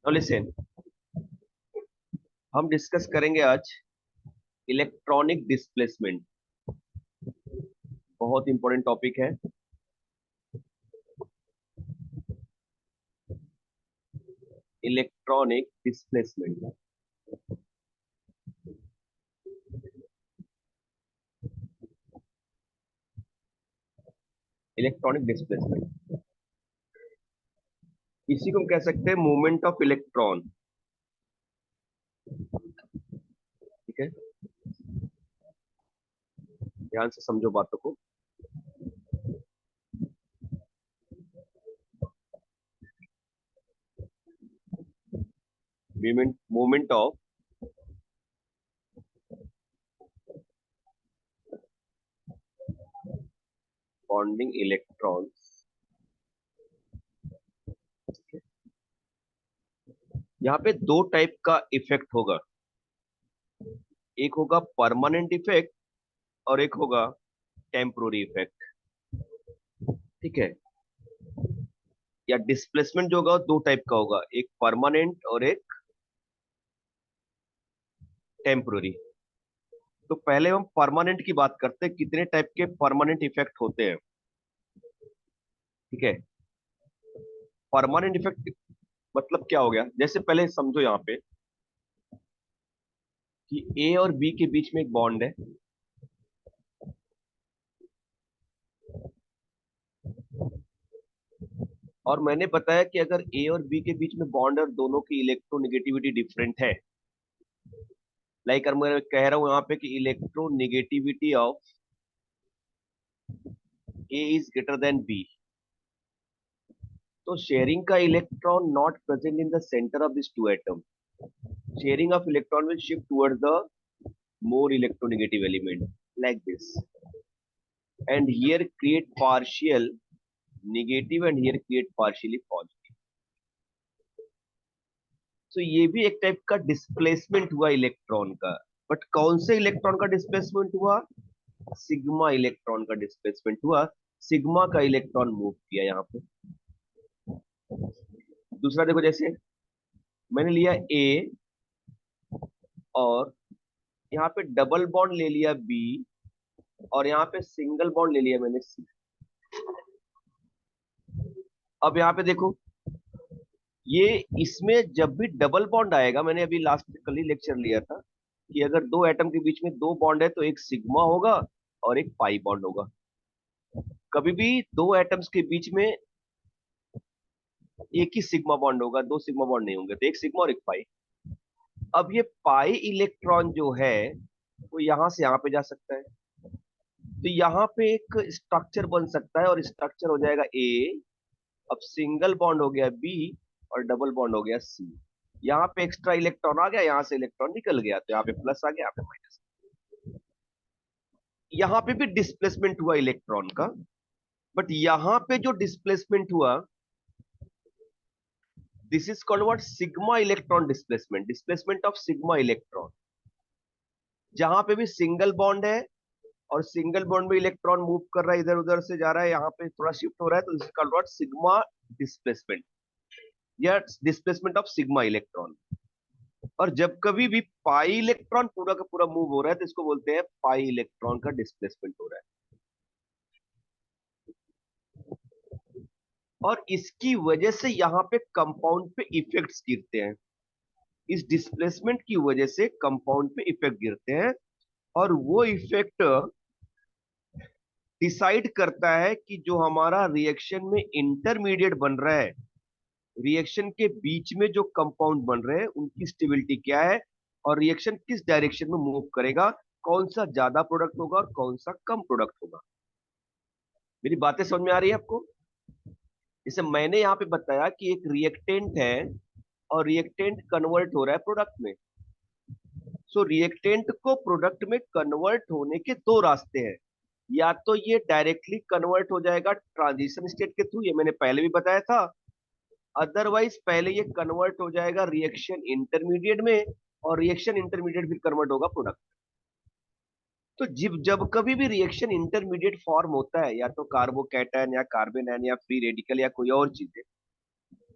तो लिसन, हम डिस्कस करेंगे आज इलेक्ट्रॉनिक डिस्प्लेसमेंट। बहुत इंपॉर्टेंट टॉपिक है। Electronic displacement. इलेक्ट्रॉनिक डिस्प्लेसमेंट इसी को हम कह सकते हैं मूवमेंट ऑफ इलेक्ट्रॉन। ठीक है, ध्यान से समझो बातों को। Movement of bonding electrons. यहाँ पे दो टाइप का इफेक्ट होगा। एक होगा परमानेंट इफेक्ट और एक होगा टेम्पोररी इफेक्ट। ठीक है, या डिस्प्लेसमेंट जो होगा वो दो टाइप का होगा, एक परमानेंट और एक टेम्पोररी। तो पहले हम परमानेंट की बात करते हैं, कितने टाइप के परमानेंट इफेक्ट होते हैं। ठीक है, परमानेंट इफेक्ट मतलब क्या हो गया, जैसे पहले समझो यहाँ पे कि ए और बी के बीच में एक बॉन्ड है। और मैंने बताया कि अगर ए और बी के बीच में बॉन्ड है और दोनों की इलेक्ट्रोनेगेटिविटी डिफरेंट है, लाइक अगर मैं कह रहा हूं यहाँ पे कि electronegativity of A is greater than B, तो शेयरिंग का electron not present in the centre of this two atom, sharing of electron will shift towards the more electronegative element like this, and here create partial negative and here create partially positive. तो ये भी एक type का displacement हुआ electron का। But कौन से electron का डिस्प्लेसमेंट हुआ? सिग्मा इलेक्ट्रॉन का डिस्प्लेसमेंट हुआ। सिग्मा का इलेक्ट्रॉन मूव किया यहाँ पे। दूसरा देखो, जैसे मैंने लिया ए और यहाँ पे डबल बॉन्ड ले लिया बी और यहाँ पे सिंगल बॉन्ड ले लिया मैंने सी। अब यहाँ पे देखो, ये इसमें जब भी डबल बॉन्ड आएगा, मैंने अभी लास्ट कल ही लेक्चर लिया था कि अगर दो एटम के बीच में दो बॉन्ड है तो एक सिग्मा होगा और एक पाई बॉन्ड होगा। कभी भी दो एटम्स के बीच में एक ही सिग्मा बॉन्ड होगा, दो सिग्मा बॉन्ड नहीं होंगे, तो एक सिग्मा और एक पाई। अब ये पाई इलेक्ट्रॉन जो है वो यहां से यहां पे जा सकता है, तो यहाँ पे एक स्ट्रक्चर बन सकता है और स्ट्रक्चर हो जाएगा ए। अब सिंगल बॉन्ड हो गया बी और डबल बॉन्ड हो गया सी। यहाँ पे एक्स्ट्रा इलेक्ट्रॉन आ गया, यहाँ से इलेक्ट्रॉन निकल गया, तो यहाँ पे प्लस आ गया, यहाँ पे माइनस। यहाँ पे भी डिस्प्लेसमेंट हुआ इलेक्ट्रॉन का, बट यहाँ पे जो डिस्प्लेसमेंट हुआ, this is called what? Sigma electron displacement, displacement of sigma electron. जहां पे भी सिंगल बॉन्ड है और सिंगल बॉन्ड में इलेक्ट्रॉन मूव कर रहा है, इधर उधर से जा रहा है, यहाँ पे थोड़ा शिफ्ट हो रहा है, तो this is called what? Sigma displacement या डिस्प्लेसमेंट ऑफ सिग्मा इलेक्ट्रॉन। और जब कभी भी पाई इलेक्ट्रॉन पूरा का पूरा मूव हो रहा है तो इसको बोलते हैं पाई इलेक्ट्रॉन का डिस्प्लेसमेंट हो रहा है। और इसकी वजह से यहाँ पे कंपाउंड पे इफेक्ट्स गिरते हैं। इस डिस्प्लेसमेंट की वजह से कंपाउंड पे इफेक्ट गिरते हैं और वो इफेक्ट डिसाइड करता है कि जो हमारा रिएक्शन में इंटरमीडिएट बन रहा है, रिएक्शन के बीच में जो कंपाउंड बन रहे हैं उनकी स्टेबिलिटी क्या है और रिएक्शन किस डायरेक्शन में मूव करेगा, कौन सा ज्यादा प्रोडक्ट होगा और कौन सा कम प्रोडक्ट होगा। मेरी बातें समझ में आ रही है आपको? जैसे मैंने यहाँ पे बताया कि एक रिएक्टेंट है और रिएक्टेंट कन्वर्ट हो रहा है प्रोडक्ट में। सो रिएक्टेंट को प्रोडक्ट में कन्वर्ट होने के दो रास्ते हैं। या तो ये डायरेक्टली कन्वर्ट हो जाएगा ट्रांजिशन स्टेट के थ्रू, ये मैंने पहले भी बताया था। अदरवाइज पहले ये कन्वर्ट हो जाएगा रिएक्शन इंटरमीडिएट में और रिएक्शन इंटरमीडिएट फिर कन्वर्ट होगा प्रोडक्ट। तो जब जब कभी भी रिएक्शन इंटरमीडिएट फॉर्म होता है, या तो कार्बोकैटायन या कार्बेन आयन या फ्री रेडिकल या कोई और चीज है,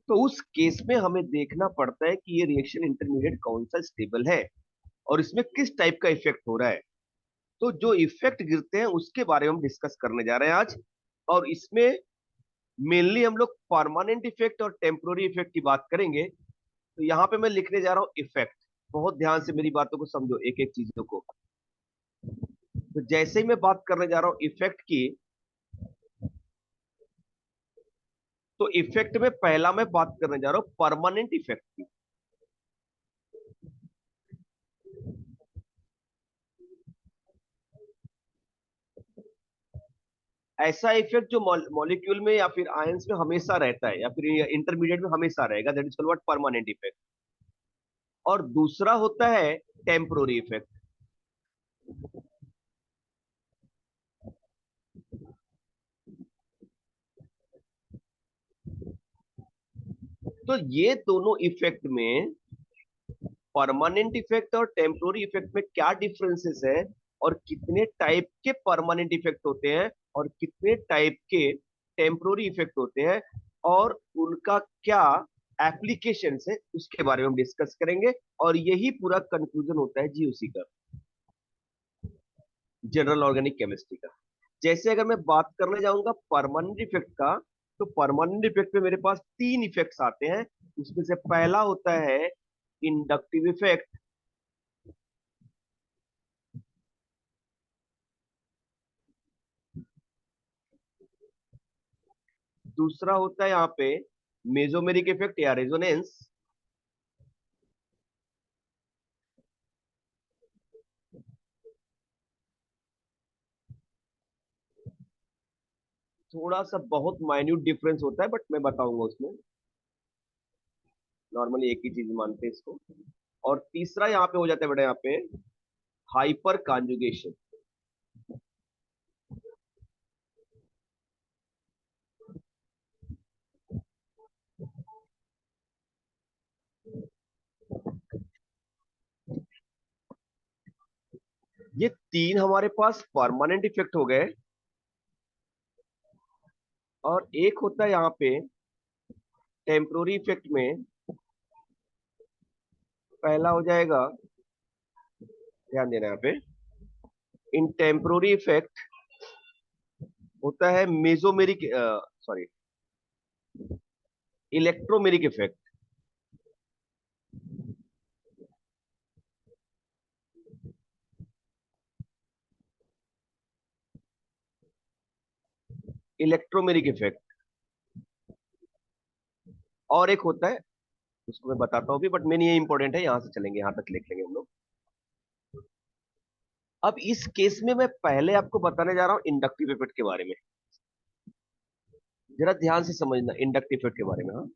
तो उस केस में हमें देखना पड़ता है कि ये रिएक्शन इंटरमीडिएट कौन सा स्टेबल है और इसमें किस टाइप का इफेक्ट हो रहा है। तो जो इफेक्ट गिरते हैं उसके बारे में हम डिस्कस करने जा रहे हैं आज। और इसमें मेनली हम लोग परमानेंट इफेक्ट और टेम्पोररी इफेक्ट की बात करेंगे। तो यहाँ पे मैं लिखने जा रहा हूँ इफेक्ट। बहुत ध्यान से मेरी बातों को समझो, एक एक चीजों को। तो जैसे ही मैं बात करने जा रहा हूँ इफेक्ट की, तो इफेक्ट में पहला मैं बात करने जा रहा हूँ परमानेंट इफेक्ट की। ऐसा इफेक्ट जो मॉलिक्यूल में या फिर आयंस में हमेशा रहता है या फिर इंटरमीडिएट में हमेशा रहेगा, that is called what, permanent effect. और दूसरा होता है टेम्पोररी इफेक्ट। तो ये दोनों इफेक्ट में, परमानेंट इफेक्ट और टेम्पोररी इफेक्ट में क्या डिफरेंसेस है, और कितने टाइप के परमानेंट इफेक्ट होते हैं और कितने टाइप के टेम्पोररी इफेक्ट होते हैं, और उनका क्या एप्लीकेशन है, उसके बारे में हम डिस्कस करेंगे। और यही पूरा कंक्लूजन होता है जीओसी का, जनरल ऑर्गेनिक केमिस्ट्री का। जैसे अगर मैं बात करने जाऊंगा परमानेंट इफेक्ट का, तो परमानेंट इफेक्ट में मेरे पास तीन इफेक्ट्स आते हैं। उसमें से पहला होता है इंडक्टिव इफेक्ट। दूसरा होता है यहाँ पे मेसोमेरिक इफेक्ट या रेजोनेंस। थोड़ा सा बहुत माइन्यूट डिफरेंस होता है, बट मैं बताऊंगा उसमें। नॉर्मली एक ही चीज मानते हैं इसको। और तीसरा यहाँ पे हो जाता है बेटा, यहाँ पे हाइपर कॉन्जुगेशन। ये तीन हमारे पास परमानेंट इफेक्ट हो गए। और एक होता है यहाँ पे टेम्पोररी इफेक्ट में, पहला हो जाएगा, ध्यान देना यहाँ पे, इन टेम्पोररी इफेक्ट होता है mesomeric, sorry, electromeric effect. Electromeric effect. और एक होता है, उसको मैं बताता हूँ भी, बट मेन ये इंपॉर्टेंट है, यहां से चलेंगे, यहां तक लिख लेंगे हम लोग। अब इस केस में मैं पहले आपको बताने जा रहा हूँ इंडक्टिव इफेक्ट के बारे में। जरा ध्यान से समझना इंडक्टिव इफेक्ट के बारे में, हाँ।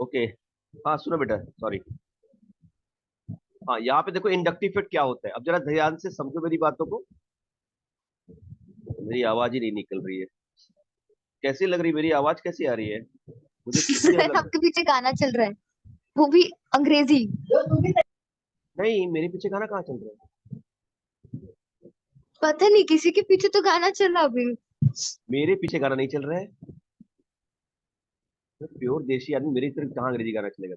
ओके, हाँ सुनो बेटा, सॉरी। हाँ, यहाँ पे देखो इंडक्टिव इफेक्ट क्या होता है, अब जरा ध्यान से समझो मेरी बातों को। मेरी आवाज ही नहीं निकल रही है। कैसी लग रही मेरी आवाज, कैसी आ रही है? मुझे क्लियर लग रहा आपके पीछे गाना चल रहा है, वो भी अंग्रेजी। है। नहीं, मेरे पीछे गाना कहाँ चल रहा है? पता नहीं, किसी के पीछे तो गाना चल रहा अभी। मेरे पीछे गाना नहीं चल रहा है। प्योर देसी आदमी, मेरी तरफ कहाँ अंग्रेजी गाना चलेगा?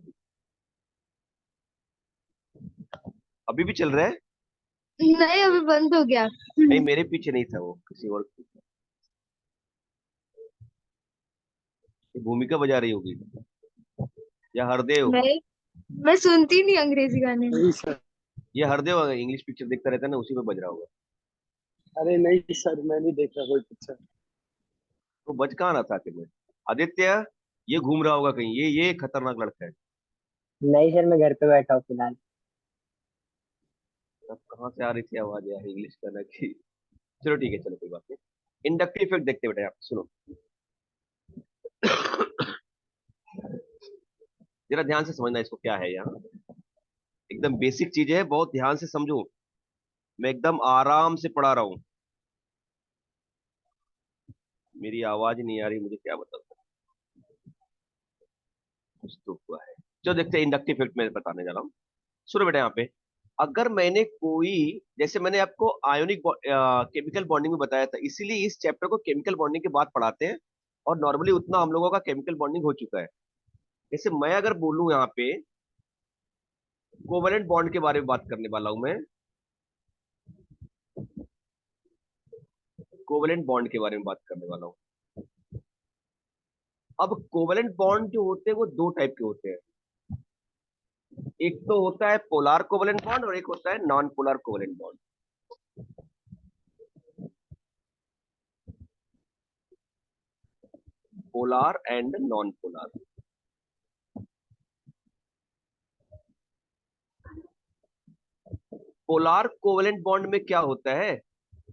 अभी भी चल रहा है? नहीं, अभी बंद हो गया। नहीं, मेरे पीछे नहीं था, वो किसी और की। ये भूमिका बजा रही होगी, या हरदेव। मैं मैं सुनती नहीं अंग्रेजी गाने। नहीं सर। ये हरदेव अगर इंग्लिश पिक्चर देखता रहता है ना, उसी में बज रहा होगा। अरे नहीं सर, मैं नहीं देख रहा कोई पिक्चर। तो बज कहाँ रहा था आखिर में? आदित्य, ये घूम रहा होगा कहीं, ये खतरनाक लड़का है। नहीं सर, मैं घर पे बैठा हूँ फिलहाल। अब कहाँ से आ रही थी आवाज यार इंग्लिश गाना की? चलो ठीक है, चलो कोई बात नहीं। इंडक्टिव इफेक्ट देखते बेटा, आप सुनो। जरा ध्यान से समझना इसको, क्या है यहाँ। एकदम बेसिक चीज है, बहुत ध्यान से समझो। मैं एकदम आराम से पढ़ा रहा हूँ। मेरी आवाज नहीं आ रही, मुझे क्या बताऊँ। कुछ तो हुआ है। जो देखते हैं इंडक्टिव इफेक्ट मैं बताने जा रहा हूँ। सुनो बेटा, यहाँ पे अगर मैंने कोई, जैसे मैंने आपको आयोनिक केमिकल बॉन्डिंग में बताया था, इसीलिए इस चैप्टर को केमिकल बॉन्डिंग के बाद पढ़ाते हैं। और नॉर्मली उतना हम लोगों का केमिकल बॉन्डिंग हो चुका है। जैसे मैं अगर बोलूं यहाँ पे, कोवेलेंट बॉन्ड के बारे में बात करने वाला हूं मैं। कोवेलेंट बॉन्ड के बारे में बात करने वाला हूँ। अब कोवेलेंट बॉन्ड जो होते हैं वो दो टाइप के होते हैं। एक तो होता है पोलार कोवेलेंट बॉन्ड, और एक होता है non polar covalent bond. Polar and non polar. Polar covalent bond में क्या होता है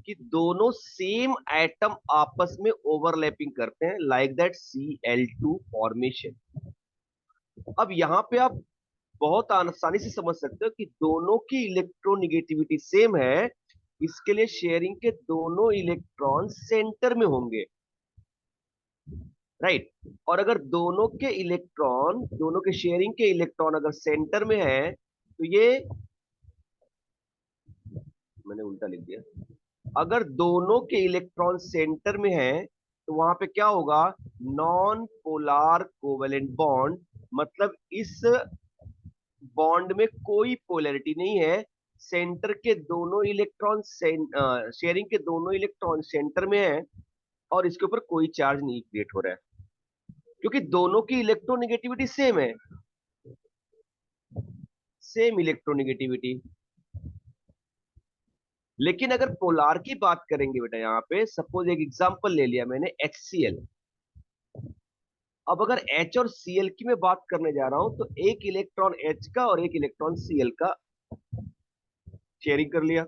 कि दोनों सेम एटम आपस में ओवरलैपिंग करते हैं, लाइक दैट Cl2 फॉर्मेशन। अब यहाँ पे आप बहुत आसानी से समझ सकते हो कि दोनों की इलेक्ट्रोनिगेटिविटी सेम है। इसके लिए शेयरिंग के दोनों इलेक्ट्रॉन सेंटर में होंगे, राइट। और अगर दोनों के शेयरिंग के इलेक्ट्रॉन अगर सेंटर में है, तो ये, मैंने उल्टा लिख दिया। अगर दोनों के इलेक्ट्रॉन सेंटर में है, तो वहां पे क्या होगा? Non polar covalent bond. मतलब इस बॉन्ड में कोई पोलैरिटी नहीं है। सेंटर के दोनों इलेक्ट्रॉन शेयरिंग के दोनों इलेक्ट्रॉन सेंटर में है, और इसके ऊपर कोई चार्ज नहीं क्रिएट हो रहा है, क्योंकि दोनों की इलेक्ट्रोनिगेटिविटी सेम है। Same electronegativity. लेकिन अगर पोलार की बात करेंगे बेटा, यहाँ पे सपोज एक एग्जांपल ले लिया मैंने, HCl। अब अगर H और Cl की मैं बात करने जा रहा हूं, तो एक इलेक्ट्रॉन H का और एक इलेक्ट्रॉन Cl का शेयरिंग कर लिया।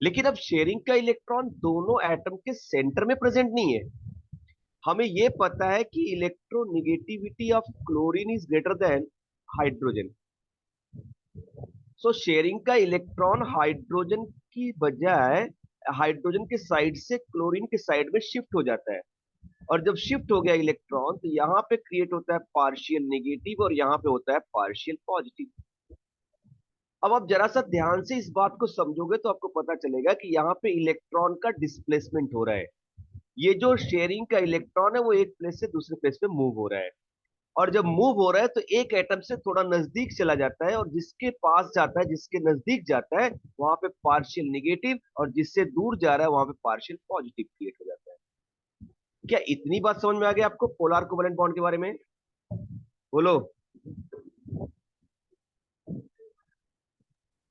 लेकिन अब शेयरिंग का इलेक्ट्रॉन दोनों एटम के सेंटर में प्रेजेंट नहीं है। हमें यह पता है कि electronegativity of chlorine is greater then hydrogen. So sharing का इलेक्ट्रॉन हाइड्रोजन की बजाय हाइड्रोजन के साइड से क्लोरीन के साइड में शिफ्ट हो जाता है। और जब शिफ्ट हो गया इलेक्ट्रॉन, तो यहाँ पे क्रिएट होता है पार्शियल नेगेटिव, और यहाँ पे होता है पार्शियल पॉजिटिव। अब आप जरा सा ध्यान से इस बात को समझोगे तो आपको पता चलेगा कि यहाँ पे इलेक्ट्रॉन का डिस्प्लेसमेंट हो रहा है। ये जो शेयरिंग का इलेक्ट्रॉन है, वो एक प्लेस से दूसरे प्लेस पे मूव हो रहा है। और जब मूव हो रहा है, तो एक एटम से थोड़ा नजदीक चला जाता है, और जिसके पास जाता है, जिसके नजदीक जाता है, वहां पे पार्शियल निगेटिव, और जिससे दूर जा रहा है वहां पे पार्शियल पॉजिटिव क्रिएट हो जाता है। क्या इतनी बात समझ में आ गई आपको पोलार कोवेलेंट बॉन्ड के बारे में? बोलो।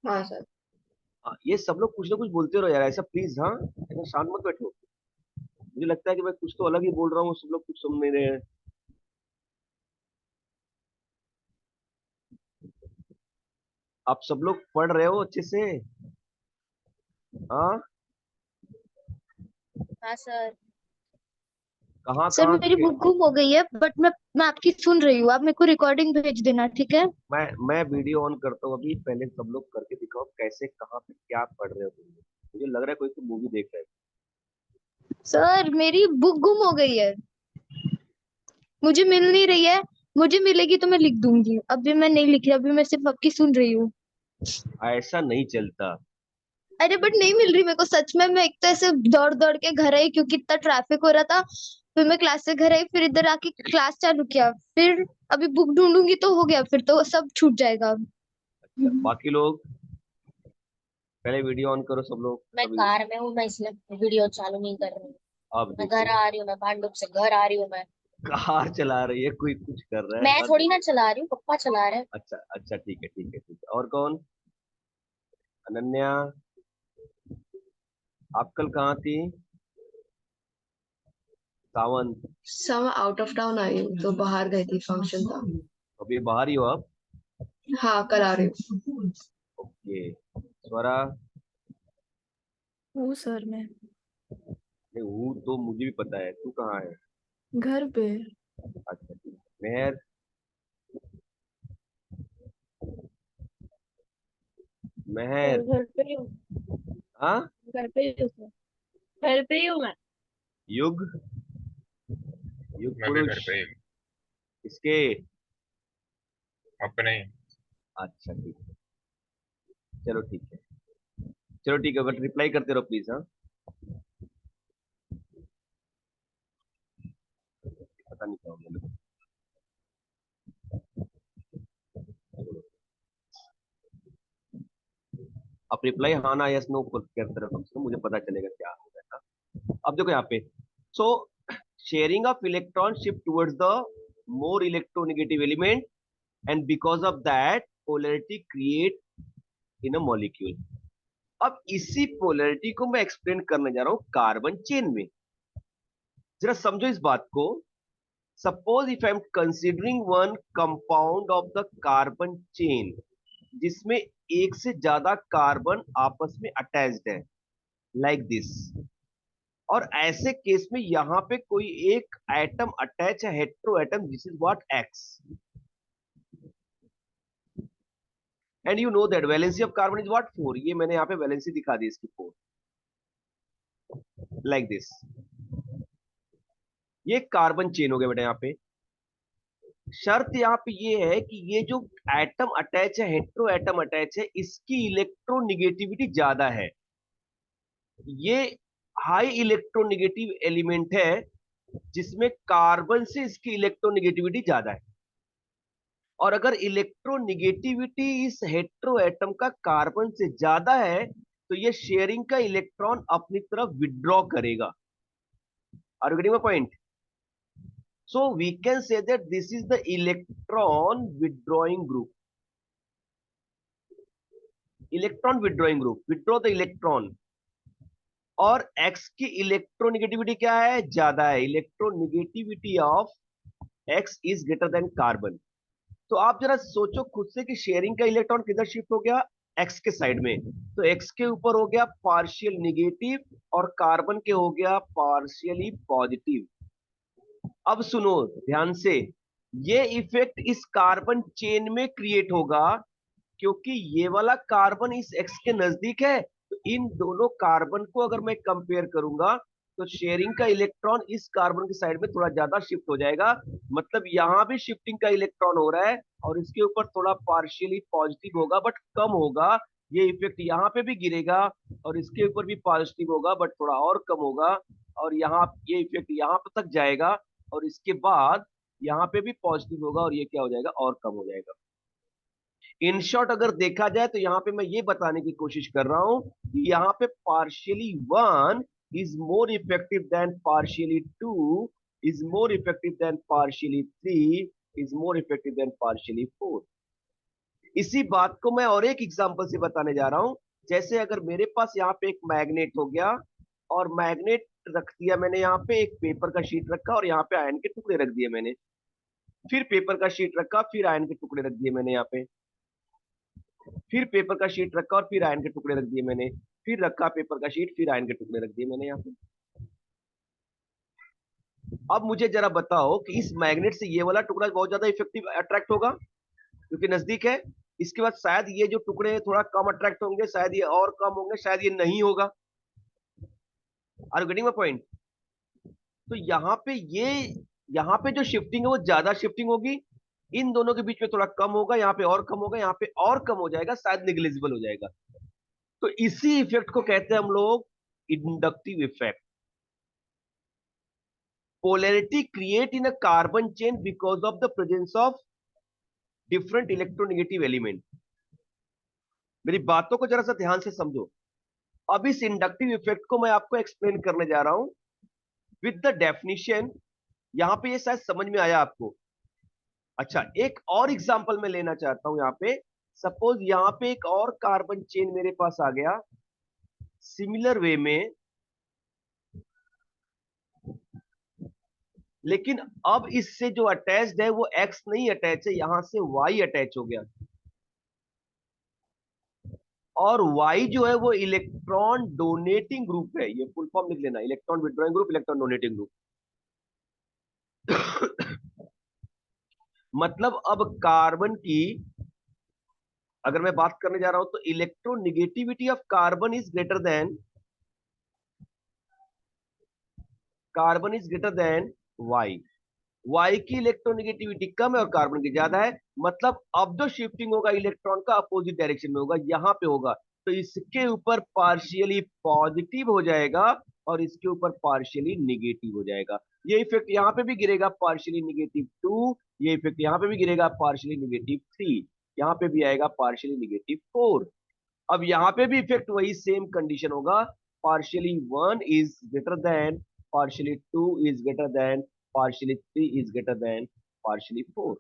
हाँ सर। हाँ, ये सब लोग कुछ ना कुछ बोलते रहो यार, ऐसा प्लीज, हाँ ऐसा शांत मत बैठो। मुझे लगता है कि मैं कुछ तो अलग ही बोल रहा हूँ, सब लोग कुछ सुन नहीं रहे हैं। आप सब लोग पढ़ रहे हो अच्छे से? हाँ। हाँ सर। कहाँ सर कहाँ मेरी के? बुक गुम हो गई है, बट मैं आपकी सुन रही हूँ। आप मेरे को रिकॉर्डिंग भेज देना, ठीक है? मैं वीडियो ऑन करता हूँ अभी, पहले सब लोग करके दिखाओ कैसे कहाँ पे क्या पढ़ रहे हो तुम लोग। मुझे लग रहा है कोई तो मूवी देख रहे सर मेरी बुक गुम हो गई है, मुझे मिल नहीं रही है। मुझे मिलेगी तो मैं लिख दूंगी, अभी मैं नहीं लिख रही, अभी मैं सिर्फ आपकी सुन रही हूँ। हो। ऐसा नहीं चलता। अरे बट नहीं मिल रही मेरे को सच में। मैं एक तो ऐसे दौड़ दौड़ के घर आई क्योंकि इतना ट्रैफिक हो रहा था। फिर मैं क्लास से घर आई, फिर इधर आके क्लास चालू किया, फिर अभी बुक ढूंढूंगी तो हो गया, फिर तो सब छूट जाएगा। अच्छा, बाकी लोग पहले वीडियो ऑन करो सब लोग मैं अभी। कार में हूँ, मैं इसलिए वीडियो चालू नहीं कर रही हूँ। आप मैं घर देखो, आ रही हूँ, मैं भांडुप से घर आ रही हूँ मैं। कार चला रही है, कोई कुछ कर रहा है, मैं हद थोड़ी है। ना चला रही हूँ, पप्पा चला रहे हैं। अच्छा अच्छा, ठीक है ठीक है ठीक है। और कौन? अनन्या, आप कल कहाँ थी? सावंत, सब आउट ऑफ टाउन आई हूँ तो बाहर गई थी, फंक्शन था। अभी बाहर ही हो आप? हाँ कल आ रही हूँ। ओके। स्वरा, हूँ सर मैं नहीं हूँ तो मुझे भी पता है, तू कहाँ है? घर पे। अच्छा ठीक है। मेहर, मेहर, घर पे ही हूँ। हाँ? घर पे ही हूँ सर। घर पे ही हूँ मैं। युग, युग मैं भी घर पुरुष, पे ही हूँ। इसके। अपने। अच्छा ठीक है, चलो ठीक है, चलो ठीक है, बट रिप्लाई करते रहो प्लीज, हाँ? पता नहीं क्या हो गया। आप रिप्लाई हाँ ना यस नो करते रहो कम से कम, मुझे पता चलेगा क्या हो रहा है। अब देखो यहाँ पे, सो sharing of electron shift towards the more electronegative element, and because of that polarity create in a molecule. अब इसी पोलैरिटी को मैं एक्सप्लेन करने जा रहा हूं कार्बन चेन में। जरा समझो इस बात को। Suppose if I am considering one compound of the carbon chain जिसमें एक से ज्यादा कार्बन आपस में अटैच्ड है, लाइक दिस। और ऐसे केस में यहां पे कोई एक एटम अटैच है, hetero atom, this is what x. And you know that valency of carbon is what 4। ये मैंने यहाँ पे वैलेंसी दिखा दी इसकी 4, लाइक दिस। ये कार्बन चेन हो गया बेटा। यहाँ पे शर्त यहाँ पे ये है कि ये जो एटम अटैच है, हेट्रो एटम अटैच है, इसकी इलेक्ट्रोनिगेटिविटी ज्यादा है। ये हाई इलेक्ट्रोनेगेटिव एलिमेंट है जिसमें कार्बन से इसकी इलेक्ट्रोनेगेटिविटी ज्यादा है। और अगर इलेक्ट्रोनेगेटिविटी इस हेट्रो एटम का कार्बन से ज्यादा है तो ये शेयरिंग का इलेक्ट्रॉन अपनी तरफ विड्रॉ करेगा। Are you getting my point? So we can say that this is the electron withdrawing group. Electron withdrawing group, withdraw the electron. और X की इलेक्ट्रोनेगेटिविटी क्या है? ज्यादा है। Electronegativity of X is greater then carbon. तो आप जरा सोचो खुद से कि शेयरिंग का इलेक्ट्रॉन किधर शिफ्ट हो गया? X के साइड में। तो X के ऊपर हो गया पार्शियल निगेटिव और कार्बन के हो गया पार्शियली पॉजिटिव। अब सुनो ध्यान से, ये इफेक्ट इस कार्बन चेन में क्रिएट होगा क्योंकि ये वाला कार्बन इस एक्स के नजदीक है। तो इन दोनों कार्बन को अगर मैं कंपेयर करूंगा तो शेयरिंग का इलेक्ट्रॉन इस कार्बन की साइड में थोड़ा ज्यादा शिफ्ट हो जाएगा। मतलब यहां भी शिफ्टिंग का इलेक्ट्रॉन हो रहा है और इसके ऊपर थोड़ा पार्शियली पॉजिटिव होगा बट कम होगा। ये इफेक्ट यहाँ पे भी गिरेगा और इसके ऊपर भी पॉजिटिव होगा बट थोड़ा और कम होगा। और यहाँ ये इफेक्ट यहाँ पे तक जाएगा और इसके बाद यहाँ पे भी पॉजिटिव होगा और ये क्या हो जाएगा? और कम हो जाएगा। इन शॉर्ट अगर देखा जाए तो यहाँ पे मैं ये बताने की कोशिश कर रहा हूं कि यहाँ पे partially one is more effective than partially two, is more effective than partially three, is more effective than partially four. इसी बात को मैं और एक एग्जांपल से बताने जा रहा हूं। जैसे अगर मेरे पास यहाँ पे एक मैग्नेट हो गया और मैग्नेट रख दिया मैंने, यहाँ पे एक पेपर का शीट रखा और यहाँ पे आयन के टुकड़े रख दिए मैंने, फिर पेपर का शीट रखा, फिर आयन के टुकड़े रख दिए मैंने यहाँ पे, फिर पेपर का शीट रखा और फिर आयन के टुकड़े रख दिए मैंने, फिर रखा पेपर का शीट, फिर आयन के टुकड़े रख दिए मैंने यहाँ पे। अब मुझे जरा बताओ कि इस मैग्नेट से ये वाला टुकड़ा बहुत ज्यादा इफेक्टिव अट्रैक्ट होगा क्योंकि नजदीक है। इसके बाद शायद ये जो टुकड़े हैं थोड़ा कम अट्रैक्ट होंगे, शायद ये और कम होंगे, शायद ये नहीं होगा। Are you getting my point? तो यहाँ पे जो शिफ्टिंग है वो ज्यादा शिफ्टिंग होगी, इन दोनों के बीच में थोड़ा कम होगा, यहाँ पे और कम होगा, यहाँ पे और कम हो जाएगा, शायद निग्लिजिबल हो जाएगा। तो इसी इफेक्ट को कहते हैं हम लोग inductive effect. Polarity create in a carbon chain because of the presence of different electronegative element. मेरी बातों को जरा सा ध्यान से समझो। अब इस इंडक्टिव इफेक्ट को मैं आपको एक्सप्लेन करने जा रहा हूं विद द डेफिनेशन। यहां पे ये शायद समझ में आया आपको। अच्छा, एक और एग्जांपल मैं लेना चाहता हूं। यहां पे सपोज यहां पे एक और कार्बन चेन मेरे पास आ गया सिमिलर वे में, लेकिन अब इससे जो अटैच्ड है वो एक्स नहीं अटैच है, यहां से वाई अटैच हो गया। और वाई जो है वो इलेक्ट्रॉन डोनेटिंग ग्रुप है। ये फुल फॉर्म लिख लेना, electron withdrawing group, electron donating group. मतलब अब कार्बन की अगर मैं बात करने जा रहा हूं तो electronegativity of carbon is greater than Y. Y की इलेक्ट्रोनिगेटिविटी कम है और कार्बन की ज्यादा है। मतलब अब जो शिफ्टिंग होगा इलेक्ट्रॉन का अपोजिट डायरेक्शन में होगा, यहां पे होगा। तो इसके ऊपर पार्शियली पॉजिटिव हो जाएगा और इसके ऊपर पार्शियली निगेटिव हो जाएगा। ये इफेक्ट यहां पे भी गिरेगा पार्शियली निगेटिव 2, ये इफेक्ट यहां पे भी गिरेगा पार्शियली निगेटिव 3, यहां पे भी आएगा पार्शियली निगेटिव 4। अब यहां पे भी इफेक्ट वही सेम कंडीशन होगा, partially 1 is greater then, partially 2 is greater then, partially 3 is greater then partially 4।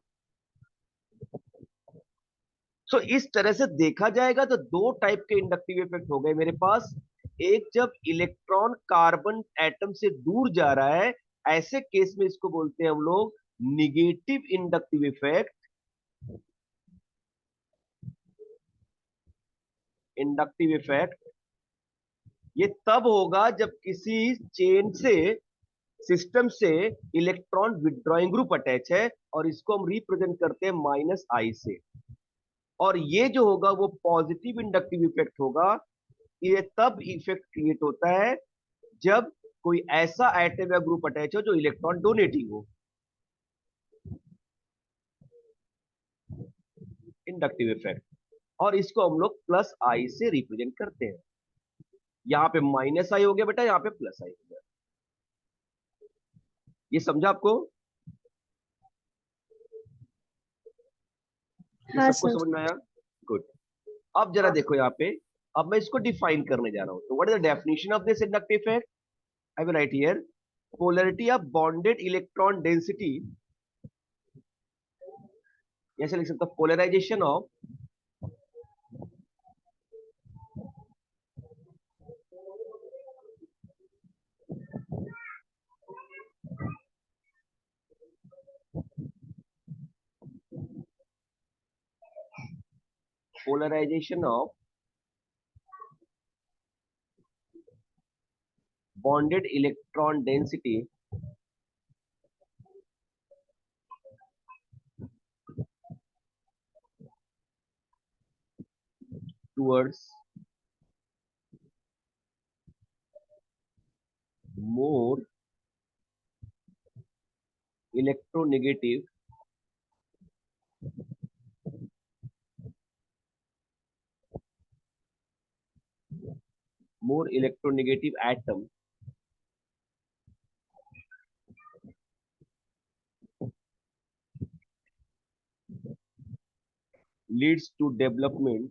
सो इस तरह से देखा जाएगा तो दो टाइप के इंडक्टिव इफेक्ट हो गए मेरे पास। एक, जब इलेक्ट्रॉन कार्बन एटम से दूर जा रहा है, ऐसे केस में इसको बोलते हैं हम लोग negative inductive effect. Inductive effect ये तब होगा जब किसी चेन से, सिस्टम से इलेक्ट्रॉन विड्रॉइंग ग्रुप अटैच है और इसको हम रिप्रेजेंट करते हैं -I से। और ये जो होगा वो पॉजिटिव इंडक्टिव इफेक्ट होगा। ये तब इफेक्ट क्रिएट होता है जब कोई ऐसा एटम या ग्रुप अटैच हो जो इलेक्ट्रॉन डोनेटिंग हो। इंडक्टिव इफेक्ट, और इसको हम लोग +I से रिप्रेजेंट करते हैं। यहां पे -I हो गया बेटा, यहां पे +I हो गया। ये समझा आपको? ये हाँ सबको सर। समझ में आया? गुड। अब जरा देखो यहाँ पे, अब मैं इसको डिफाइन करने जा रहा हूं। तो what is the definition of this inductive effect? I will write here, polarity of bonded electron density, ऐसे लिख सकता हूं, polarisation of polarization of bonded electron density towards more electronegative atom leads to development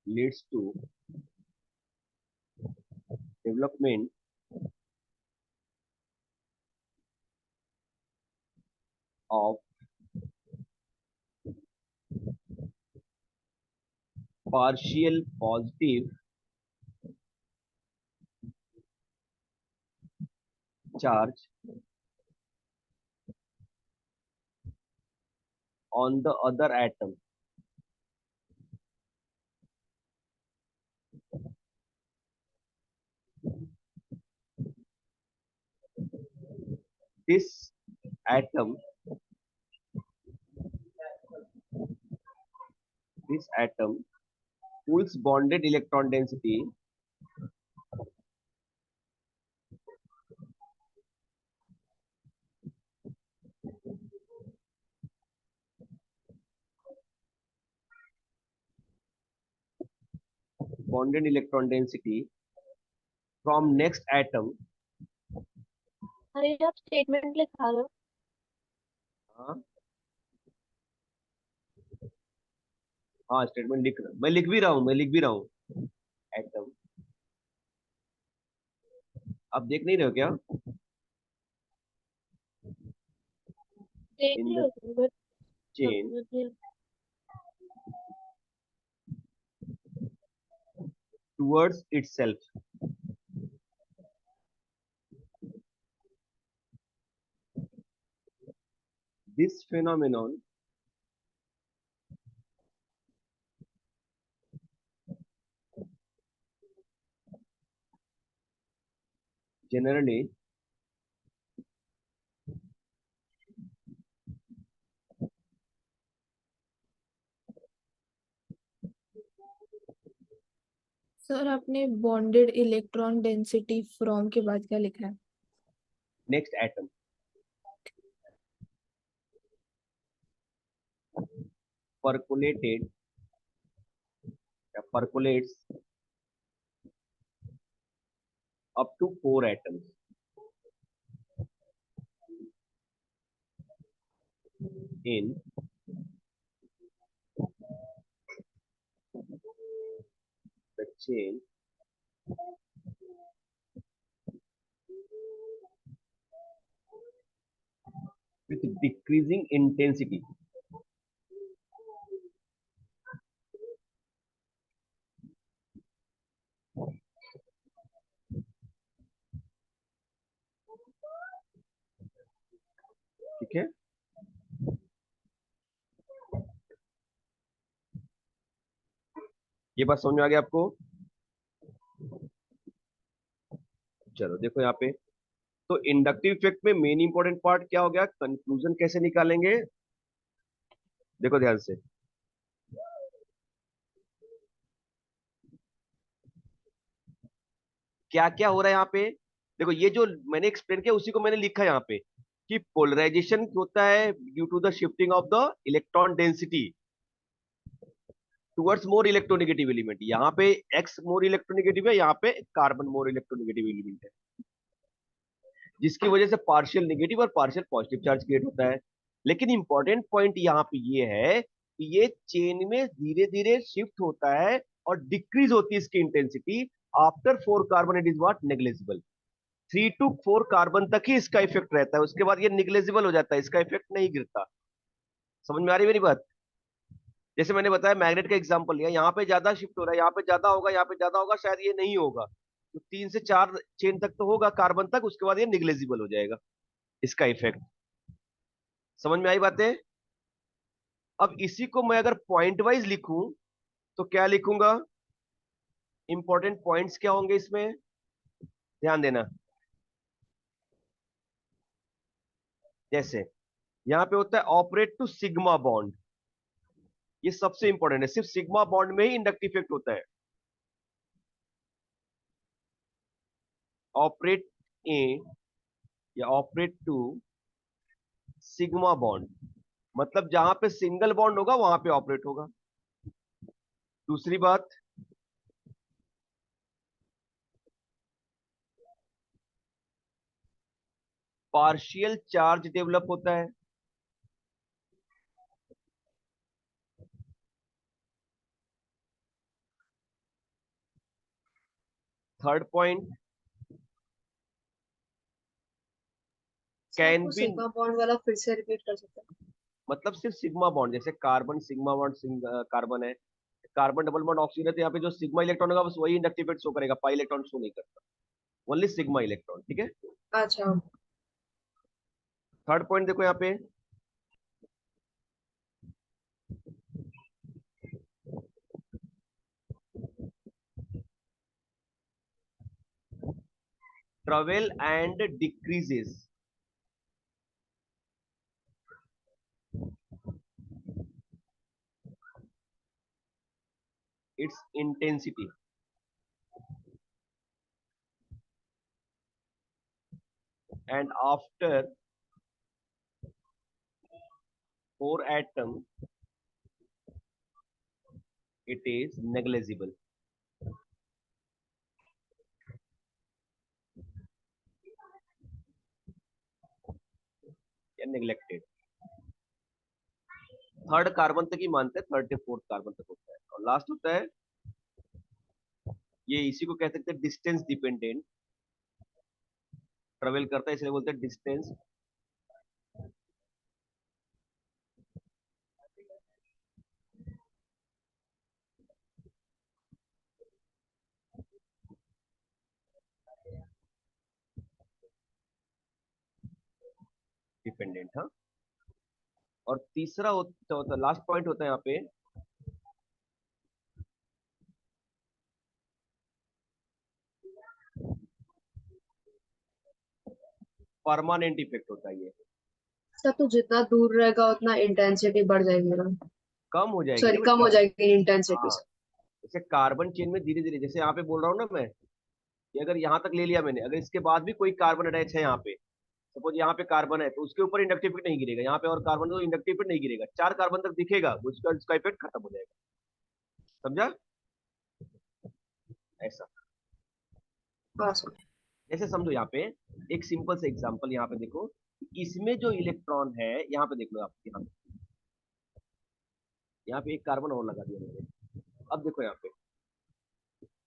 leads to development of partial positive charge on the other atom. This atom pulls bonded electron density from next atom. अरे आप statement लिखा लो। हाँ हाँ, statement मैं लिख भी रहा हूँ एटम। आप देख नहीं रहे हो क्या? देख इन रही द हो बट चेन मुझे towards itself. This phenomenon generally sir आपने बॉन्डेड इलेक्ट्रॉन डेंसिटी फ्रॉम के बाद क्या लिखा है? next atom percolates up to 4 atoms in the chain with decreasing intensity. ठीक है, ये बात समझ में आ गया आपको? चलो देखो यहाँ पे, तो इंडक्टिव इफेक्ट में मेन इंपॉर्टेंट पार्ट क्या हो गया? कंक्लूजन कैसे निकालेंगे? देखो ध्यान से, क्या क्या हो रहा है यहाँ पे। देखो ये जो मैंने एक्सप्लेन किया उसी को मैंने लिखा है यहाँ पे, कि पोलराइजेशन होता है due to the shifting of the electron density towards more electronegative element. यहाँ पे एक्स मोर इलेक्ट्रोनेगेटिव है, यहाँ पे कार्बन मोर इलेक्ट्रोनेगेटिव एलिमेंट है, जिसकी वजह से पार्शियल नेगेटिव और पार्शियल पॉजिटिव चार्ज क्रिएट होता है। लेकिन इंपॉर्टेंट पॉइंट यहाँ पे ये है कि ये चेन में धीरे धीरे शिफ्ट होता है और डिक्रीज होती है इसकी intensity. After 4 carbon it is what? Negligible. 3 to 4 carbon तक ही इसका इफेक्ट रहता है, उसके बाद ये निग्लेजिबल हो जाता है, इसका इफेक्ट नहीं गिरता। समझ में आ रही है मेरी बात? जैसे मैंने बताया, मैग्नेट का एग्जांपल लिया, यहाँ पे ज्यादा शिफ्ट हो रहा है, यहाँ पे ज्यादा होगा, यहाँ पे ज्यादा होगा, शायद ये नहीं होगा, तो 3 से 4 चेन तक तो होगा कार्बन तक, उसके बाद ये निग्लेजिबल हो जाएगा इसका इफेक्ट। समझ में आई बातें? अब इसी को मैं अगर पॉइंट वाइज लिखूं तो क्या लिखूंगा? इंपॉर्टेंट पॉइंट्स क्या होंगे इसमें, ध्यान देना। जैसे यहाँ पे होता है ऑपरेट टू सिग्मा बॉन्ड, ये सबसे इंपॉर्टेंट है, सिर्फ सिग्मा बॉन्ड में ही इंडक्टिव इफेक्ट होता है। ऑपरेट ए या ऑपरेट टू सिग्मा बॉन्ड, मतलब जहां पे सिंगल बॉन्ड होगा वहां पे ऑपरेट होगा। दूसरी बात, पार्शियल चार्ज डेवलप होता है। थर्ड पॉइंट, कैन आपको बी, सिग्मा बॉन्ड वाला फिर से रिपीट कर सकते हैं? मतलब सिर्फ सिग्मा बॉन्ड, जैसे कार्बन सिग्मा बॉन्ड, कार्बन है, कार्बन डबल बॉन्ड ऑक्सीजन है, तो यहाँ पे जो सिग्मा इलेक्ट्रॉन होगा बस वही इंडक्टिव इफेक्ट शो करेगा, पाई इलेक्ट्रॉन शो नहीं करता, ओनली सिग्मा इलेक्ट्रॉन। ठीक है, अच्छा। थर्ड पॉइंट देखो यहाँ पे, travel and decreases its intensity. And after 4 atoms, it is negligible. या neglected. थर्ड कार्बन तक ही मानते हैं, थर्ड से फोर्थ कार्बन तक होता है, और लास्ट होता है, ये इसी को कह सकते हैं डिस्टेंस डिपेंडेंट, ट्रेवल करता है इसलिए बोलते हैं डिस्टेंस डिपेंडेंट। हाँ, और तीसरा होता लास्ट पॉइंट होता है यहाँ पे परमानेंट इफेक्ट होता है, ये सर तो जितना दूर रहेगा उतना इंटेंसिटी बढ़ जाएगी ना, कम हो जाएगी सॉरी ना कम हो बेटा। जाएगी इंटेंसिटी। हाँ, जैसे कार्बन चेन में धीरे धीरे, जैसे यहाँ पे बोल रहा हूँ ना मैं, कि अगर यहाँ तक ले लिया मैंने, अगर इसके बाद भी कोई कार्बन अटैच है यहाँ पे, सपोज यहाँ पे कार्बन है, तो उसके ऊपर इंडक्टिव इफेक्ट नहीं गिरेगा, यहाँ पे और कार्बन तो इंडक्टिव इफेक्ट नहीं गिरेगा, 4 कार्बन तक दिखेगा, उसका इफेक्ट खत्म हो जाएगा। समझा? ऐसा हाँ सर। जैसे समझो यहाँ पे एक सिंपल से एग्जांपल, यहाँ पे देखो, इसमें जो इलेक्ट्रॉन है, यहाँ पे देख लो आप, यहाँ पे एक कार्बन और लगा दिया मैंने। अब देखो